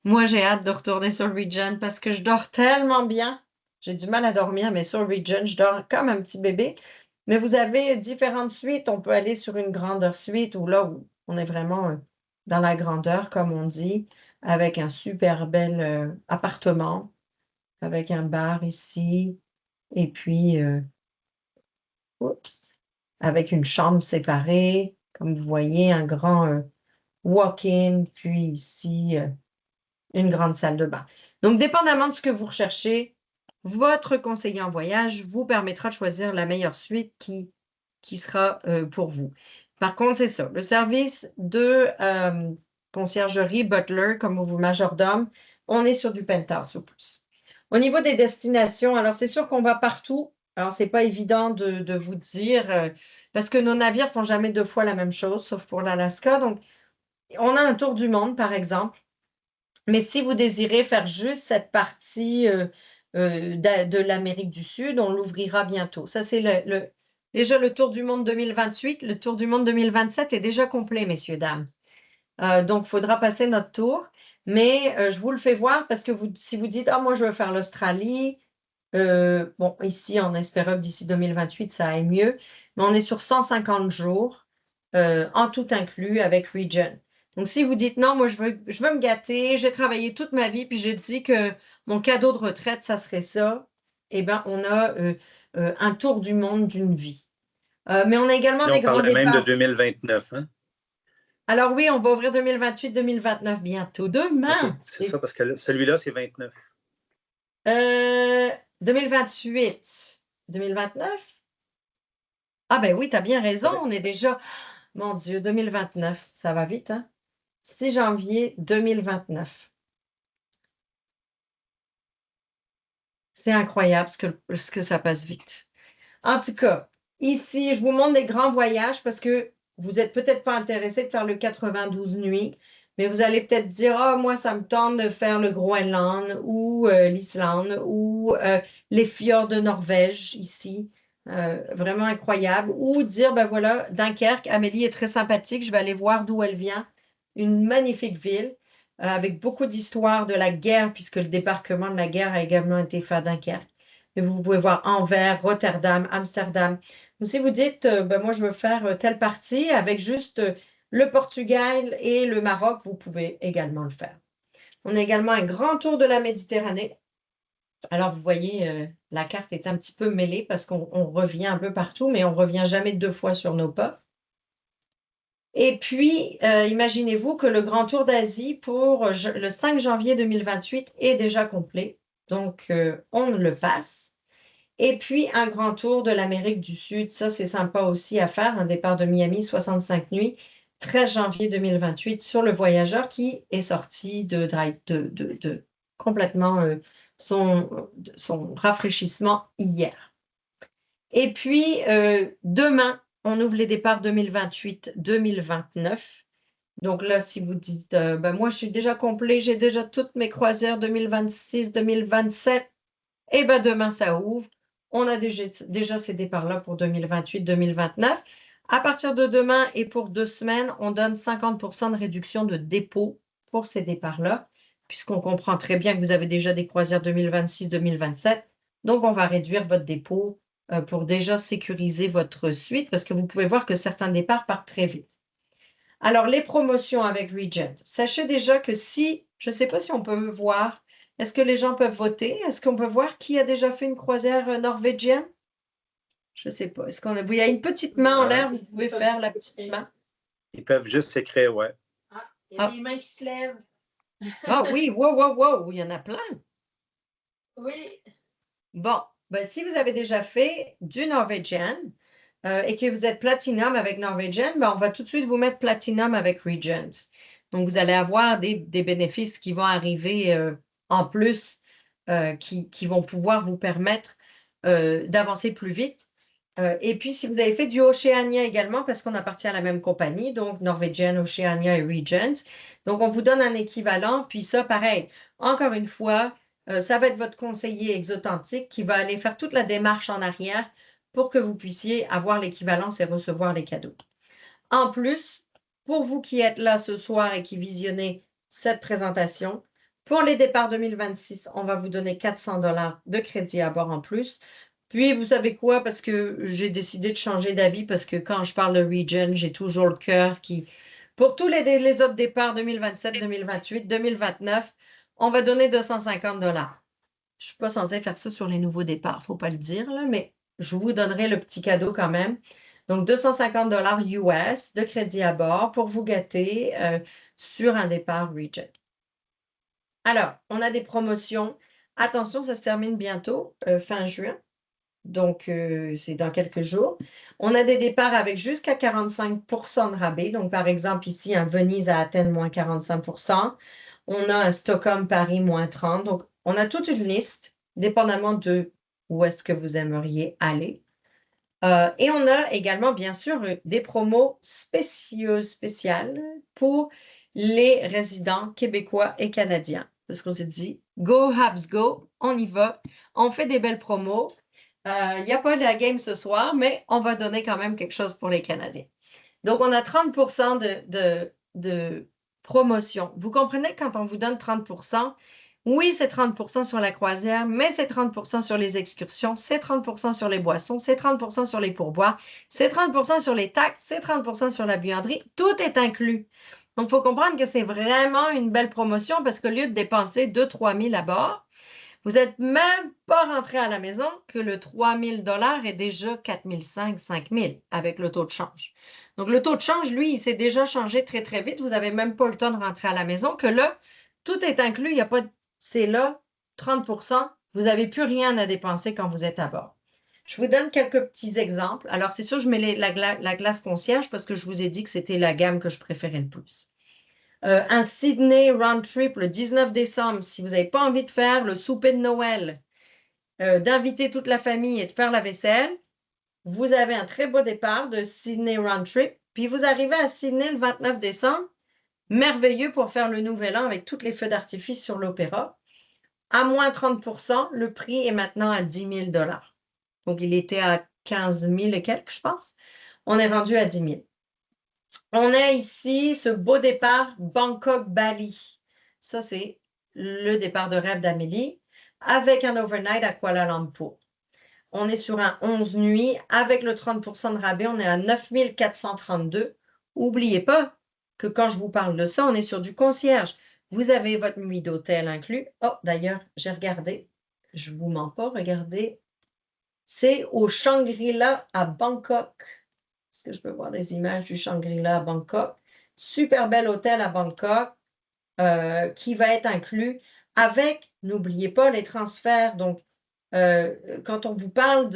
moi, j'ai hâte de retourner sur Regent parce que je dors tellement bien. J'ai du mal à dormir, mais sur Regent, je dors comme un petit bébé. Mais vous avez différentes suites. On peut aller sur une grandeur suite ou là où on est vraiment dans la grandeur, comme on dit, avec un super bel appartement, avec un bar ici, et puis, avec une chambre séparée, comme vous voyez, un grand walk-in, puis ici, une grande salle de bain. Donc, dépendamment de ce que vous recherchez, votre conseiller en voyage vous permettra de choisir la meilleure suite qui sera pour vous. Par contre, c'est ça. Le service de conciergerie, butler, comme vous majordome, on est sur du penthouse ou plus. Au niveau des destinations, alors c'est sûr qu'on va partout Alors, c'est pas évident de vous dire, parce que nos navires font jamais 2 fois la même chose, sauf pour l'Alaska. Donc, on a un tour du monde, par exemple. Mais si vous désirez faire juste cette partie de l'Amérique du Sud, on l'ouvrira bientôt. Ça, c'est déjà le tour du monde 2028. Le tour du monde 2027 est déjà complet, messieurs, dames. Donc, il faudra passer notre tour. Mais je vous le fais voir parce que si vous dites, ah, moi, je veux faire l'Australie, bon, ici, on espère que d'ici 2028, ça aille mieux. Mais on est sur 150 jours en tout inclus avec Regent. Donc, si vous dites non, moi, je veux me gâter, j'ai travaillé toute ma vie, puis j'ai dit que mon cadeau de retraite, ça serait ça, eh bien, on a un tour du monde d'une vie. Mais on a également Là, des on grands parlait même de départs. 2029, hein? Alors oui, on va ouvrir 2028-2029 bientôt. Demain. OK, c'est ça, parce que celui-là, c'est 29. 2028. 2029? Ah ben oui, tu as bien raison, on est déjà... Mon Dieu, 2029, ça va vite, hein? 6 janvier 2029. C'est incroyable ce que ça passe vite. En tout cas, ici, je vous montre des grands voyages parce que vous n'êtes peut-être pas intéressé de faire le 92 nuits, mais vous allez peut-être dire, ah, moi, ça me tente de faire le Groenland ou l'Islande ou les fjords de Norvège ici. Vraiment incroyable. Ou dire, ben voilà, Dunkerque, Amélie est très sympathique, je vais aller voir d'où elle vient. Une magnifique ville avec beaucoup d'histoires de la guerre, puisque le débarquement de la guerre a également été fait à Dunkerque. Mais vous pouvez voir Anvers, Rotterdam, Amsterdam. Ou si vous dites, ben moi je veux faire telle partie avec juste le Portugal et le Maroc, vous pouvez également le faire. On a également un grand tour de la Méditerranée. Alors, vous voyez, la carte est un petit peu mêlée parce qu'on revient un peu partout, mais on ne revient jamais 2 fois sur nos pas. Et puis, imaginez-vous que le Grand Tour d'Asie pour le 5 janvier 2028 est déjà complet. Donc, on le passe. Et puis, un grand tour de l'Amérique du Sud. Ça, c'est sympa aussi à faire. Un départ de Miami, 65 nuits, 13 janvier 2028 sur le Voyageur qui est sorti de complètement son rafraîchissement hier. Et puis, demain, on ouvre les départs 2028-2029. Donc là, si vous dites, ben moi, je suis déjà complet, j'ai déjà toutes mes croisières 2026-2027, et ben demain, ça ouvre. On a déjà ces départs-là pour 2028-2029. À partir de demain et pour 2 semaines, on donne 50% de réduction de dépôt pour ces départs-là, puisqu'on comprend très bien que vous avez déjà des croisières 2026-2027. Donc, on va réduire votre dépôt pour déjà sécuriser votre suite, parce que vous pouvez voir que certains départs partent très vite. Alors, les promotions avec Regent. Sachez déjà que je ne sais pas si on peut voir, est-ce que les gens peuvent voter? Est-ce qu'on peut voir qui a déjà fait une croisière norvégienne? Je ne sais pas. Il y a une petite main en l'air, vous pouvez faire la petite main. Ils peuvent juste s'écrire, ouais. Ah, il y a des mains qui se lèvent. Ah oui, wow, il y en a plein. Oui. Bon, ben, si vous avez déjà fait du Norwegian et que vous êtes Platinum avec Norwegian, ben, on va tout de suite vous mettre Platinum avec Regent. Donc, vous allez avoir des bénéfices qui vont arriver en plus, qui vont pouvoir vous permettre d'avancer plus vite. Et puis, si vous avez fait du Oceania également, parce qu'on appartient à la même compagnie, donc Norwegian, Oceania et Regent, donc on vous donne un équivalent, puis ça, pareil, encore une fois, ça va être votre conseiller Exotantique qui va aller faire toute la démarche en arrière pour que vous puissiez avoir l'équivalence et recevoir les cadeaux. En plus, pour vous qui êtes là ce soir et qui visionnez cette présentation, pour les départs 2026, on va vous donner 400 $ de crédit à bord en plus. Puis, vous savez quoi? Parce que j'ai décidé de changer d'avis parce que quand je parle de Regent, j'ai toujours le cœur qui... Pour tous les autres départs 2027, 2028, 2029, on va donner 250 $. Je ne suis pas censée faire ça sur les nouveaux départs, il ne faut pas le dire, là, mais je vous donnerai le petit cadeau quand même. Donc, 250 $ US de crédit à bord pour vous gâter sur un départ Regent. Alors, on a des promotions. Attention, ça se termine bientôt, fin juin. Donc, c'est dans quelques jours. On a des départs avec jusqu'à 45% de rabais. Donc, par exemple, ici, un Venise à Athènes, moins 45%. On a un Stockholm, Paris, moins 30%. Donc, on a toute une liste, dépendamment de où est-ce que vous aimeriez aller. Et on a également, bien sûr, des promos spéciales pour les résidents québécois et canadiens. Parce qu'on s'est dit, go Habs go, on y va, on fait des belles promos. Il n'y a pas de la game ce soir, mais on va donner quand même quelque chose pour les Canadiens. Donc, on a 30% de promotion. Vous comprenez quand on vous donne 30%, oui, c'est 30% sur la croisière, mais c'est 30% sur les excursions, c'est 30% sur les boissons, c'est 30% sur les pourboires, c'est 30% sur les taxes, c'est 30% sur la buanderie. Tout est inclus. Donc, il faut comprendre que c'est vraiment une belle promotion parce qu'au lieu de dépenser 2-3 000 à bord, vous n'êtes même pas rentré à la maison que le 3 000 $ est déjà 4 500, 5 000 avec le taux de change. Donc, le taux de change, lui, il s'est déjà changé très, très vite. Vous n'avez même pas le temps de rentrer à la maison que là, tout est inclus. Il n'y a pas de... C'est là, 30%. Vous n'avez plus rien à dépenser quand vous êtes à bord. Je vous donne quelques petits exemples. Alors, c'est sûr, je mets la glace concierge parce que je vous ai dit que c'était la gamme que je préférais le plus. Un Sydney round trip le 19 décembre, si vous n'avez pas envie de faire le souper de Noël, d'inviter toute la famille et de faire la vaisselle, vous avez un très beau départ de Sydney round trip, puis vous arrivez à Sydney le 29 décembre, merveilleux pour faire le nouvel an avec tous les feux d'artifice sur l'opéra. À moins 30%, le prix est maintenant à 10 000 $. Donc, il était à 15 000 et quelques, je pense. On est rendu à 10 000. On a ici ce beau départ Bangkok-Bali. Ça, c'est le départ de rêve d'Amélie avec un overnight à Kuala Lumpur. On est sur un 11 nuits avec le 30% de rabais. On est à 9 432. N'oubliez pas que quand je vous parle de ça, on est sur du concierge. Vous avez votre nuit d'hôtel inclus. Oh, d'ailleurs, j'ai regardé. Je ne vous mens pas, regardez. C'est au Shangri-La à Bangkok. Est-ce que je peux voir des images du Shangri-La à Bangkok? Super bel hôtel à Bangkok qui va être inclus avec, n'oubliez pas, les transferts. Donc, quand on vous parle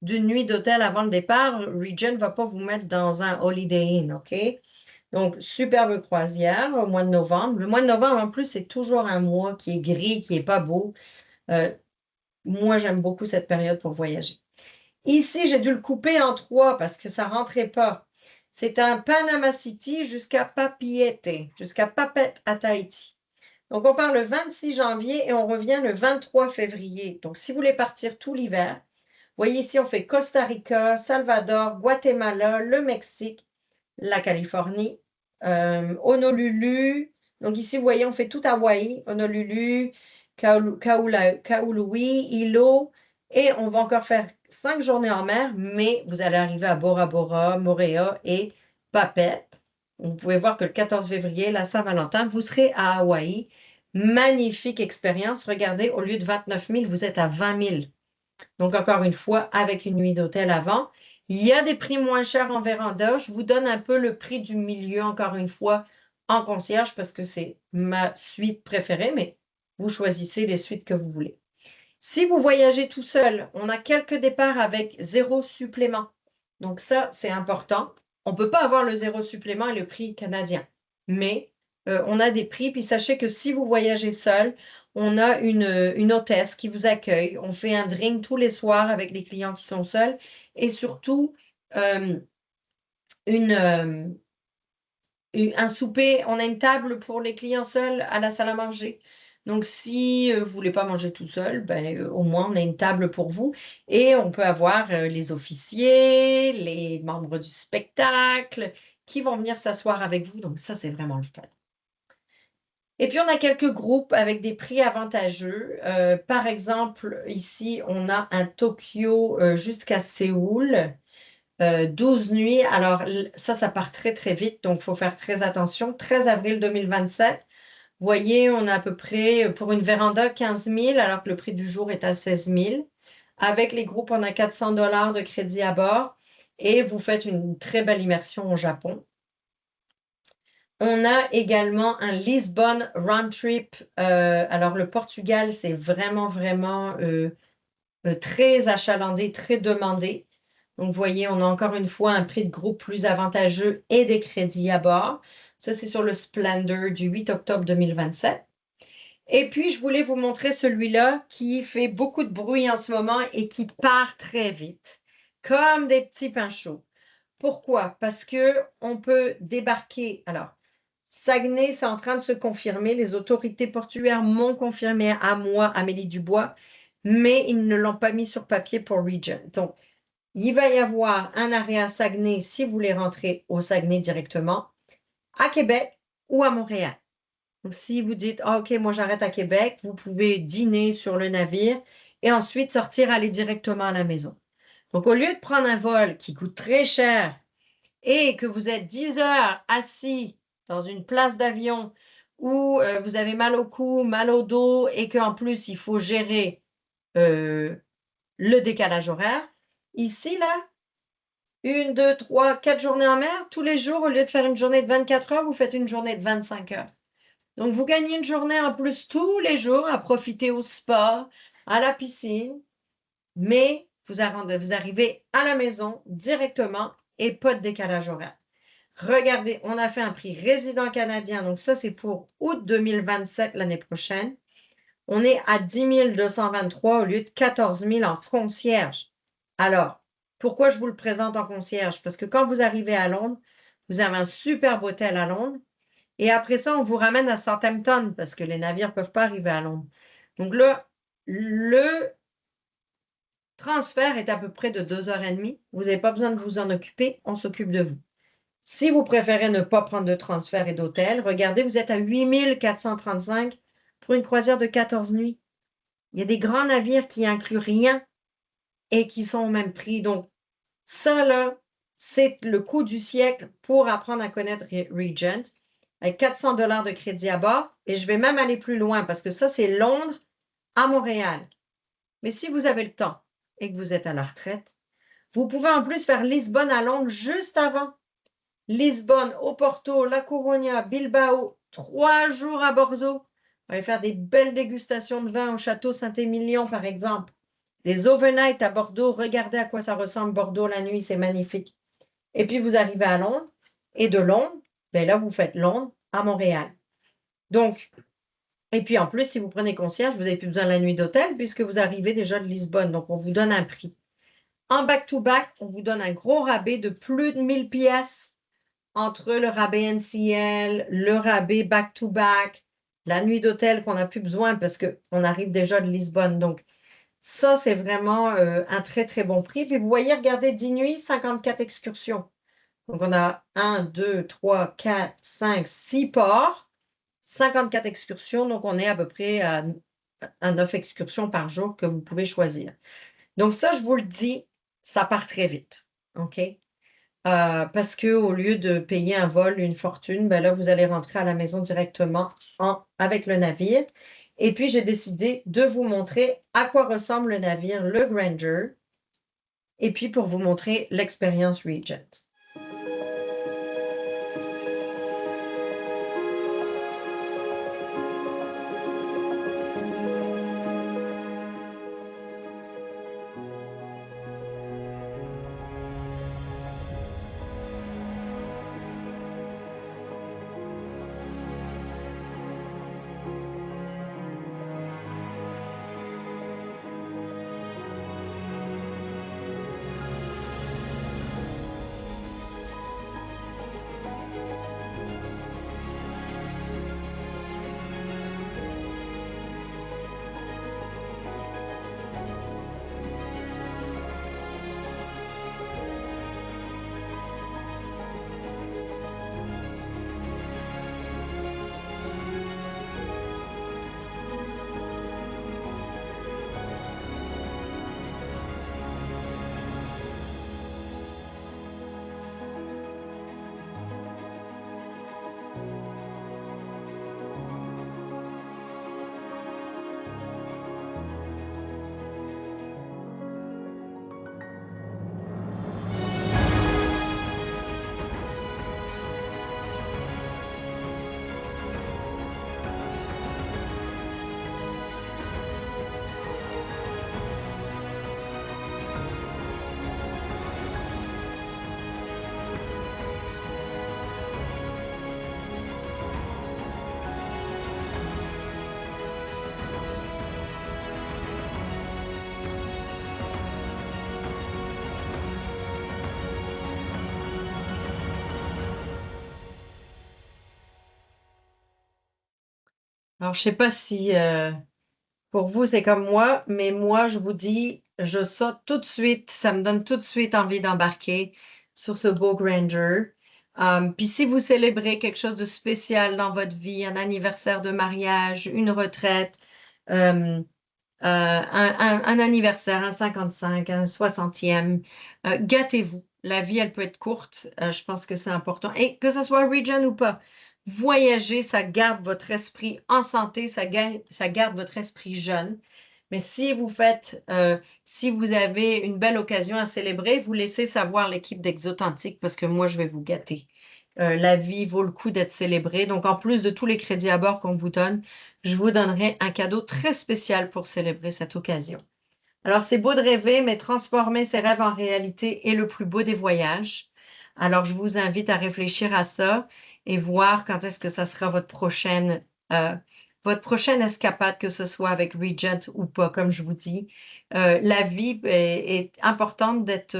d'une nuit d'hôtel avant le départ, Regent ne va pas vous mettre dans un Holiday Inn, OK? Donc, superbe croisière au mois de novembre. Le mois de novembre, en plus, c'est toujours un mois qui est gris, qui n'est pas beau. Moi, j'aime beaucoup cette période pour voyager. Ici, j'ai dû le couper en 3 parce que ça ne rentrait pas. C'est un Panama City jusqu'à Papeete, jusqu'à Papeete à Tahiti. Donc, on part le 26 janvier et on revient le 23 février. Donc, si vous voulez partir tout l'hiver, vous voyez ici, on fait Costa Rica, Salvador, Guatemala, le Mexique, la Californie, Honolulu. Donc, ici, vous voyez, on fait tout Hawaï, Honolulu, Kaului, Hilo. Et on va encore faire 5 journées en mer, mais vous allez arriver à Bora Bora, Moorea et Papeete. Vous pouvez voir que le 14 février, la Saint-Valentin, vous serez à Hawaï. Magnifique expérience. Regardez, au lieu de 29 000, vous êtes à 20 000. Donc, encore une fois, avec une nuit d'hôtel avant. Il y a des prix moins chers en véranda. Je vous donne un peu le prix du milieu, encore une fois, en concierge, parce que c'est ma suite préférée, mais vous choisissez les suites que vous voulez. Si vous voyagez tout seul, on a quelques départs avec 0 supplément. Donc ça, c'est important. On ne peut pas avoir le 0 supplément et le prix canadien. Mais on a des prix. Puis sachez que si vous voyagez seul, on a une hôtesse qui vous accueille. On fait un drink tous les soirs avec les clients qui sont seuls. Et surtout, un souper. On a une table pour les clients seuls à la salle à manger. Donc, si vous ne voulez pas manger tout seul, ben, au moins, on a une table pour vous et on peut avoir les officiers, les membres du spectacle qui vont venir s'asseoir avec vous. Donc, ça, c'est vraiment le fun. Et puis, on a quelques groupes avec des prix avantageux. Par exemple, ici, on a un Tokyo jusqu'à Séoul, 12 nuits. Alors, ça part très, très vite. Donc, il faut faire très attention. 13 avril 2027. Vous voyez, on a à peu près, pour une véranda, 15 000, alors que le prix du jour est à 16 000. Avec les groupes, on a 400 $ de crédit à bord et vous faites une très belle immersion au Japon. On a également un Lisbonne round trip. Alors, le Portugal, c'est vraiment, vraiment très achalandé, très demandé. Donc, vous voyez, on a encore une fois un prix de groupe plus avantageux et des crédits à bord. Ça, c'est sur le Splendor du 8 octobre 2027. Et puis, je voulais vous montrer celui-là qui fait beaucoup de bruit en ce moment et qui part très vite, comme des petits pains chauds. Pourquoi? Parce que on peut débarquer. Alors, Saguenay, c'est en train de se confirmer. Les autorités portuaires m'ont confirmé à moi, Amélie Dubois, mais ils ne l'ont pas mis sur papier pour Regent. Donc, il va y avoir un arrêt à Saguenay si vous voulez rentrer au Saguenay directement, à Québec ou à Montréal. Donc, si vous dites, ah, OK, moi j'arrête à Québec, vous pouvez dîner sur le navire et ensuite sortir, aller directement à la maison. Donc, au lieu de prendre un vol qui coûte très cher et que vous êtes 10 heures assis dans une place d'avion où vous avez mal au cou, mal au dos et qu'en plus il faut gérer le décalage horaire, ici, là, 1, 2, 3, 4 journées en mer, tous les jours, au lieu de faire une journée de 24 heures, vous faites une journée de 25 heures. Donc, vous gagnez une journée en plus tous les jours à profiter au spa, à la piscine, mais vous arrivez à la maison directement et pas de décalage horaire. Regardez, on a fait un prix résident canadien, donc ça, c'est pour août 2027, l'année prochaine. On est à 10 223 au lieu de 14 000 en concierge. Alors, pourquoi je vous le présente en concierge? Parce que quand vous arrivez à Londres, vous avez un superbe hôtel à Londres. Et après ça, on vous ramène à Southampton parce que les navires ne peuvent pas arriver à Londres. Donc là, le transfert est à peu près de 2h30. Vous n'avez pas besoin de vous en occuper, on s'occupe de vous. Si vous préférez ne pas prendre de transfert et d'hôtel, regardez, vous êtes à 8 435 pour une croisière de 14 nuits. Il y a des grands navires qui incluent rien et qui sont au même prix. Donc, ça, là, c'est le coût du siècle pour apprendre à connaître Regent avec 400 $ de crédit à bord. Et je vais même aller plus loin parce que ça, c'est Londres à Montréal. Mais si vous avez le temps et que vous êtes à la retraite, vous pouvez en plus faire Lisbonne à Londres juste avant. Lisbonne, Oporto, La Coruña, Bilbao, 3 jours à Bordeaux. On va faire des belles dégustations de vin au château Saint-Émilion, par exemple. Des overnight à Bordeaux. Regardez à quoi ça ressemble Bordeaux la nuit, c'est magnifique. Et puis, vous arrivez à Londres. Et de Londres, ben là, vous faites Londres à Montréal. Donc, et puis en plus, si vous prenez concierge, vous n'avez plus besoin de la nuit d'hôtel puisque vous arrivez déjà de Lisbonne. Donc, on vous donne un prix. En back-to-back, on vous donne un gros rabais de plus de 1000 pièces entre le rabais NCL, le rabais back-to-back, la nuit d'hôtel qu'on n'a plus besoin parce qu'on arrive déjà de Lisbonne. Donc, ça, c'est vraiment un très, très bon prix. Puis, vous voyez, regardez, 10 nuits, 54 excursions. Donc, on a 1, 2, 3, 4, 5, 6 ports, 54 excursions. Donc, on est à peu près à 9 excursions par jour que vous pouvez choisir. Donc, ça, je vous le dis, ça part très vite. OK? Parce qu'au lieu de payer un vol, une fortune, ben là, vous allez rentrer à la maison directement avec le navire. Et puis, j'ai décidé de vous montrer à quoi ressemble le navire, le Grandeur, et puis pour vous montrer l'expérience Regent. Alors, je sais pas si pour vous c'est comme moi, mais moi, je vous dis, je saute tout de suite. Ça me donne tout de suite envie d'embarquer sur ce beau grandeur. Puis si vous célébrez quelque chose de spécial dans votre vie, un anniversaire de mariage, une retraite, euh, un anniversaire, un 55, un 60e, gâtez-vous. La vie, elle peut être courte. Je pense que c'est important. Et que ce soit Region ou pas, voyager, ça garde votre esprit en santé, ça garde votre esprit jeune. Mais si vous avez une belle occasion à célébrer, vous laissez savoir l'équipe d'Exothentique parce que moi, je vais vous gâter. La vie vaut le coup d'être célébrée. Donc, en plus de tous les crédits à bord qu'on vous donne, je vous donnerai un cadeau très spécial pour célébrer cette occasion. Alors, c'est beau de rêver, mais transformer ses rêves en réalité est le plus beau des voyages. Alors, je vous invite à réfléchir à ça et voir quand est-ce que ça sera votre prochaine escapade, que ce soit avec Regent ou pas, comme je vous dis. La vie est importante d'être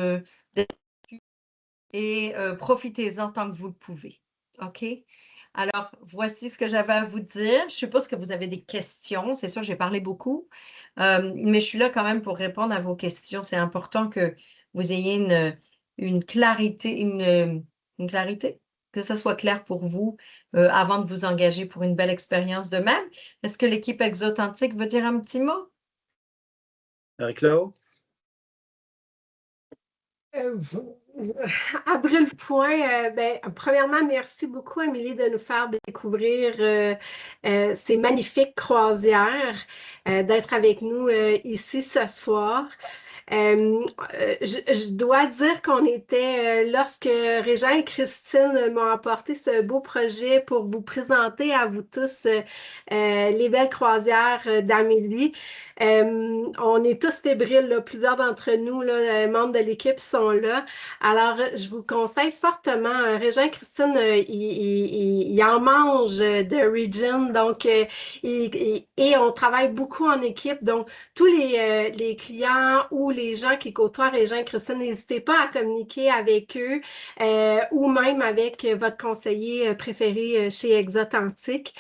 et profitez-en tant que vous le pouvez. OK? Alors, voici ce que j'avais à vous dire. Je suppose que vous avez des questions. C'est sûr, j'ai parlé beaucoup, mais je suis là quand même pour répondre à vos questions. C'est important que vous ayez une clarité, une clarité, que ça soit clair pour vous avant de vous engager pour une belle expérience de même. Est-ce que l'équipe Exothentique veut dire un petit mot? Marie-Claude? À brûle point, premièrement, merci beaucoup, Amélie, de nous faire découvrir ces magnifiques croisières, d'être avec nous ici ce soir. Je dois dire qu'on était, lorsque Régent et Christine m'ont apporté ce beau projet pour vous présenter à vous tous les belles croisières d'Amélie. On est tous fébriles, là, plusieurs d'entre nous, là, membres de l'équipe sont là. Alors, je vous conseille fortement. Régent et Christine, ils en mangent de Regent, donc, et on travaille beaucoup en équipe. Donc, tous les clients ou les gens qui côtoient Régent et Christine, n'hésitez pas à communiquer avec eux ou même avec votre conseiller préféré chez Exothentique.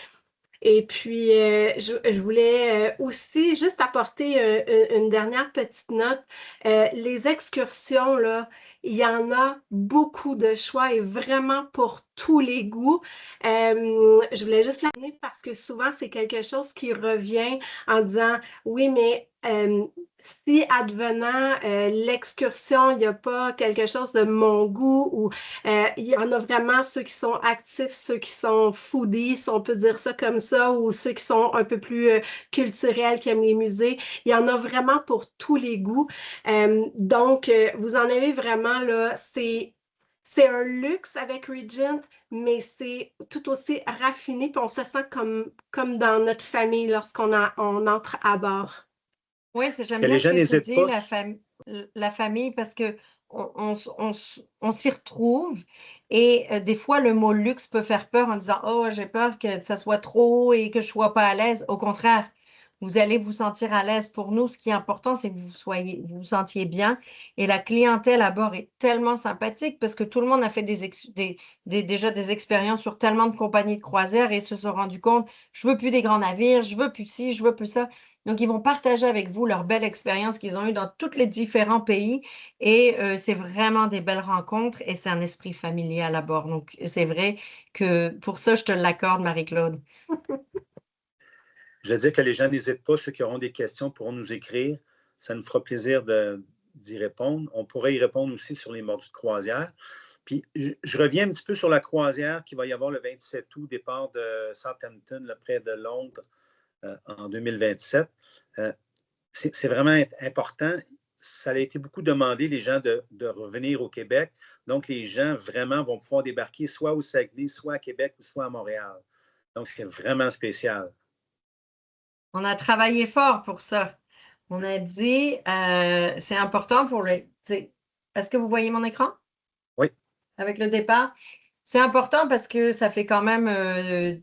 Et puis, je voulais aussi juste apporter une dernière petite note. Les excursions, là, il y en a beaucoup de choix et vraiment pour tous les goûts. Je voulais juste l'amener parce que souvent, c'est quelque chose qui revient en disant, oui, mais si advenant l'excursion, il n'y a pas quelque chose de mon goût ou il y en a vraiment ceux qui sont actifs, ceux qui sont foodies, si on peut dire ça comme ça, ou ceux qui sont un peu plus culturels, qui aiment les musées. Il y en a vraiment pour tous les goûts. Donc, vous en avez vraiment là, c'est un luxe avec Regent, mais c'est tout aussi raffiné, puis on se sent comme dans notre famille lorsqu'on on entre à bord. Oui, j'aime Que bien les ce gens que tu n'hésitent dis, pas. la famille, parce que on s'y retrouve. Et des fois, le mot luxe peut faire peur en disant, oh, j'ai peur que ça soit trop et que je sois pas à l'aise. Au contraire, vous allez vous sentir à l'aise. Pour nous, ce qui est important, c'est que vous vous sentiez bien. Et la clientèle à bord est tellement sympathique parce que tout le monde a fait déjà des expériences sur tellement de compagnies de croisière et se sont rendus compte, je veux plus des grands navires, je veux plus ci, je veux plus ça. Donc, ils vont partager avec vous leur belle expérience qu'ils ont eue dans tous les différents pays. Et c'est vraiment des belles rencontres et c'est un esprit familial à bord. Donc, c'est vrai que pour ça, je te l'accorde, Marie-Claude. Je veux dire que les gens n'hésitent pas. Ceux qui auront des questions pourront nous écrire. Ça nous fera plaisir d'y répondre. On pourrait y répondre aussi sur les mordus de croisière. Puis, je reviens un petit peu sur la croisière qui va y avoir le 27 août, départ de Southampton, là, près de Londres, en 2027. C'est vraiment important. Ça a été beaucoup demandé, les gens, de revenir au Québec. Donc, les gens vraiment vont pouvoir débarquer soit au Saguenay, soit à Québec, soit à Montréal. Donc, c'est vraiment spécial. On a travaillé fort pour ça. On a dit, c'est important pour le... Est-ce que vous voyez mon écran? Oui. Avec le départ. C'est important parce que ça fait quand même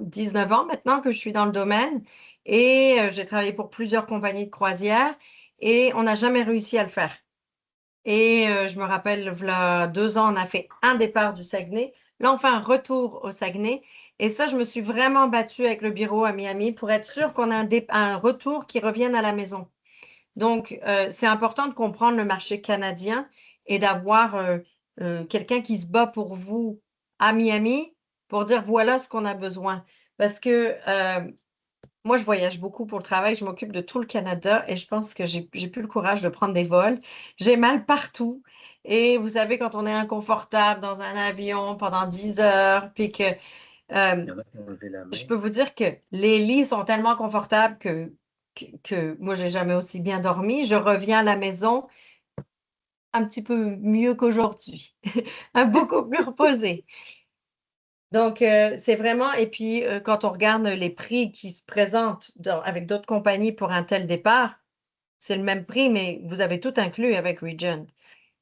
19 ans maintenant que je suis dans le domaine et j'ai travaillé pour plusieurs compagnies de croisière et on n'a jamais réussi à le faire. Et je me rappelle, il y a 2 ans, on a fait un départ du Saguenay. Là, on fait un retour au Saguenay. Et ça, je me suis vraiment battue avec le bureau à Miami pour être sûre qu'on a un retour qui revienne à la maison. Donc, c'est important de comprendre le marché canadien et d'avoir quelqu'un qui se bat pour vous à Miami pour dire voilà ce qu'on a besoin. Parce que moi, je voyage beaucoup pour le travail, je m'occupe de tout le Canada et je pense que j'ai plus le courage de prendre des vols. J'ai mal partout. Et vous savez, quand on est inconfortable dans un avion pendant 10 heures, puis que Il euh, y en a qui ont levé la main. je peux vous dire que les lits sont tellement confortables que moi, j'ai jamais aussi bien dormi. Je reviens à la maison un petit peu mieux qu'aujourd'hui, beaucoup plus reposée. Donc, c'est vraiment, et puis quand on regarde les prix qui se présentent avec d'autres compagnies pour un tel départ, c'est le même prix, mais vous avez tout inclus avec Regent.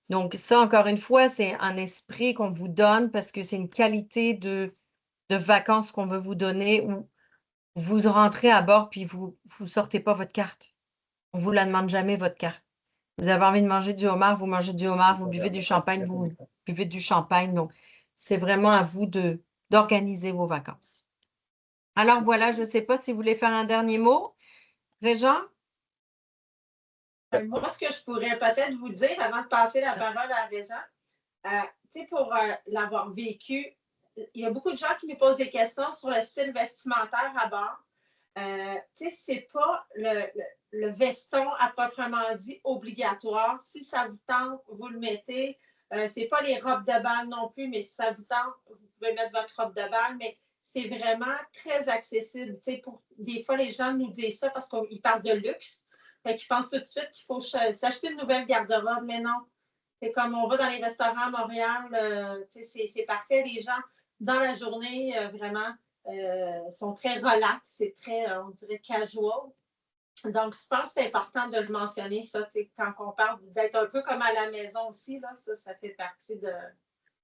Donc, ça, encore une fois, c'est un esprit qu'on vous donne parce que c'est une qualité de vacances qu'on veut vous donner où vous rentrez à bord puis vous sortez pas votre carte. On vous la demande jamais, votre carte. Vous avez envie de manger du homard, vous mangez du homard, vous buvez du champagne, vous buvez du champagne. Donc, c'est vraiment à vous d'organiser vos vacances. Alors voilà, je ne sais pas si vous voulez faire un dernier mot. Régent? Moi, ce que je pourrais peut-être vous dire avant de passer la parole à Régent, tu sais, pour l'avoir vécu, il y a beaucoup de gens qui nous posent des questions sur le style vestimentaire à bord. Tu sais, c'est pas le veston à proprement dit obligatoire. Si ça vous tente, vous le mettez. C'est pas les robes de bal non plus, mais si ça vous tente, vous pouvez mettre votre robe de bal, mais c'est vraiment très accessible. Tu sais, des fois, les gens nous disent ça parce qu'ils parlent de luxe. Fait qu'ils pensent tout de suite qu'il faut s'acheter une nouvelle garde-robe, mais non. C'est comme on va dans les restaurants à Montréal, c'est parfait. Les gens, dans la journée, vraiment, sont très relax, c'est très, on dirait, casual. Donc, je pense que c'est important de le mentionner, ça, quand on parle d'être un peu comme à la maison aussi, là, ça fait partie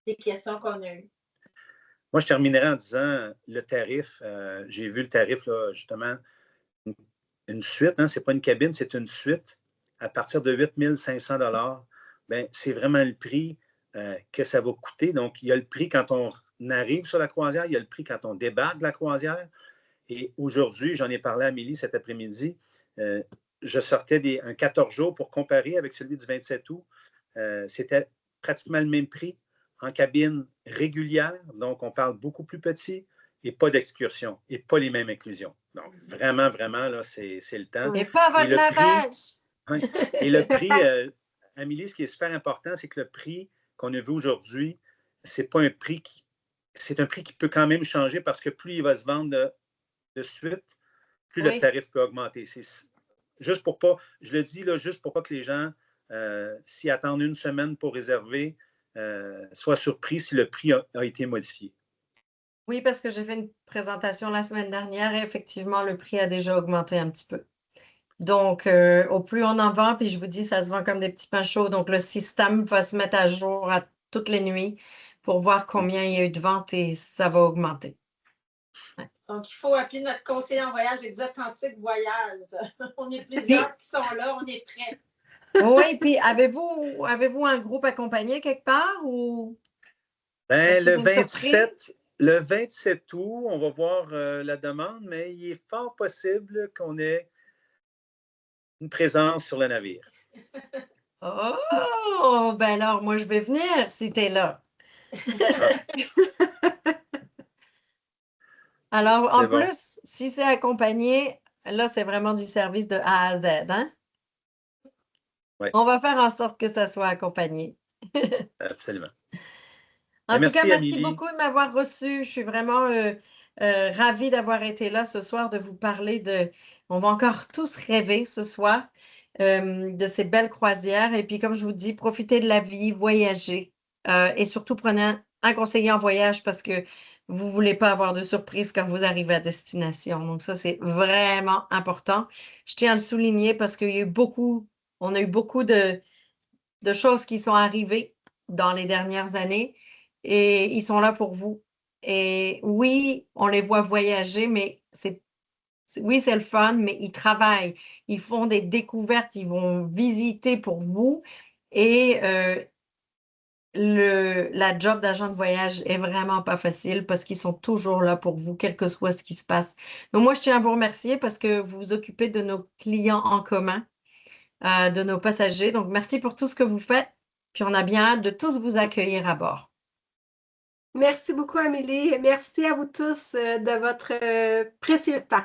des questions qu'on a eues. Moi, je terminerai en disant le tarif. J'ai vu le tarif, là, justement, une suite, hein, ce n'est pas une cabine, c'est une suite. À partir de 8 500 $, c'est vraiment le prix que ça va coûter. Donc, il y a le prix quand on arrive sur la croisière, il y a le prix quand on débarque de la croisière. Et aujourd'hui, j'en ai parlé à Amélie cet après-midi, je sortais un 14 jours pour comparer avec celui du 27 août. C'était pratiquement le même prix en cabine régulière, donc on parle beaucoup plus petit et pas d'excursion et pas les mêmes inclusions. Donc, vraiment, vraiment, là, c'est le temps. Et pas votre lavage! Et le prix, Amélie, ce qui est super important, c'est que le prix qu'on a vu aujourd'hui, c'est pas un prix c'est un prix qui peut quand même changer parce que plus il va se vendre de suite, plus le tarif peut augmenter. C'est juste pour pas, je le dis là, juste pour pas que les gens s'y attendent une semaine pour réserver, soient surpris si le prix a été modifié. Oui, parce que j'ai fait une présentation la semaine dernière et effectivement, le prix a déjà augmenté un petit peu. Donc, au plus on en vend, puis je vous dis, ça se vend comme des petits pains chauds. Donc, le système va se mettre à jour à toutes les nuits pour voir combien il y a eu de ventes et ça va augmenter. Ouais. Donc, il faut appeler notre conseiller en voyage Exotantique Voyage. On est plusieurs qui sont là, on est prêts. Oui, puis avez-vous un groupe accompagné quelque part ou? Le 27 août, on va voir la demande, mais il est fort possible qu'on ait une présence sur le navire. Oh, ben alors, moi, je vais venir si tu es là. Alors, en plus, si c'est accompagné, là, c'est vraiment du service de A à Z, hein? Oui. On va faire en sorte que ça soit accompagné. Absolument. En tout cas, merci beaucoup de m'avoir reçu. Je suis vraiment ravie d'avoir été là ce soir, de vous parler de... On va encore tous rêver ce soir de ces belles croisières. Et puis, comme je vous dis, profitez de la vie, voyagez. Et surtout, prenez un conseiller en voyage parce que vous ne voulez pas avoir de surprise quand vous arrivez à destination. Donc, ça, c'est vraiment important. Je tiens à le souligner parce qu'il y a eu on a eu beaucoup de choses qui sont arrivées dans les dernières années et ils sont là pour vous. Et oui, on les voit voyager, mais oui, c'est le fun, mais ils travaillent, ils font des découvertes, ils vont visiter pour vous et la job d'agent de voyage est vraiment pas facile parce qu'ils sont toujours là pour vous, quel que soit ce qui se passe. Donc moi, je tiens à vous remercier parce que vous vous occupez de nos clients en commun, de nos passagers. Donc merci pour tout ce que vous faites. Puis on a bien hâte de tous vous accueillir à bord. Merci beaucoup, Amélie. Merci à vous tous de votre précieux temps.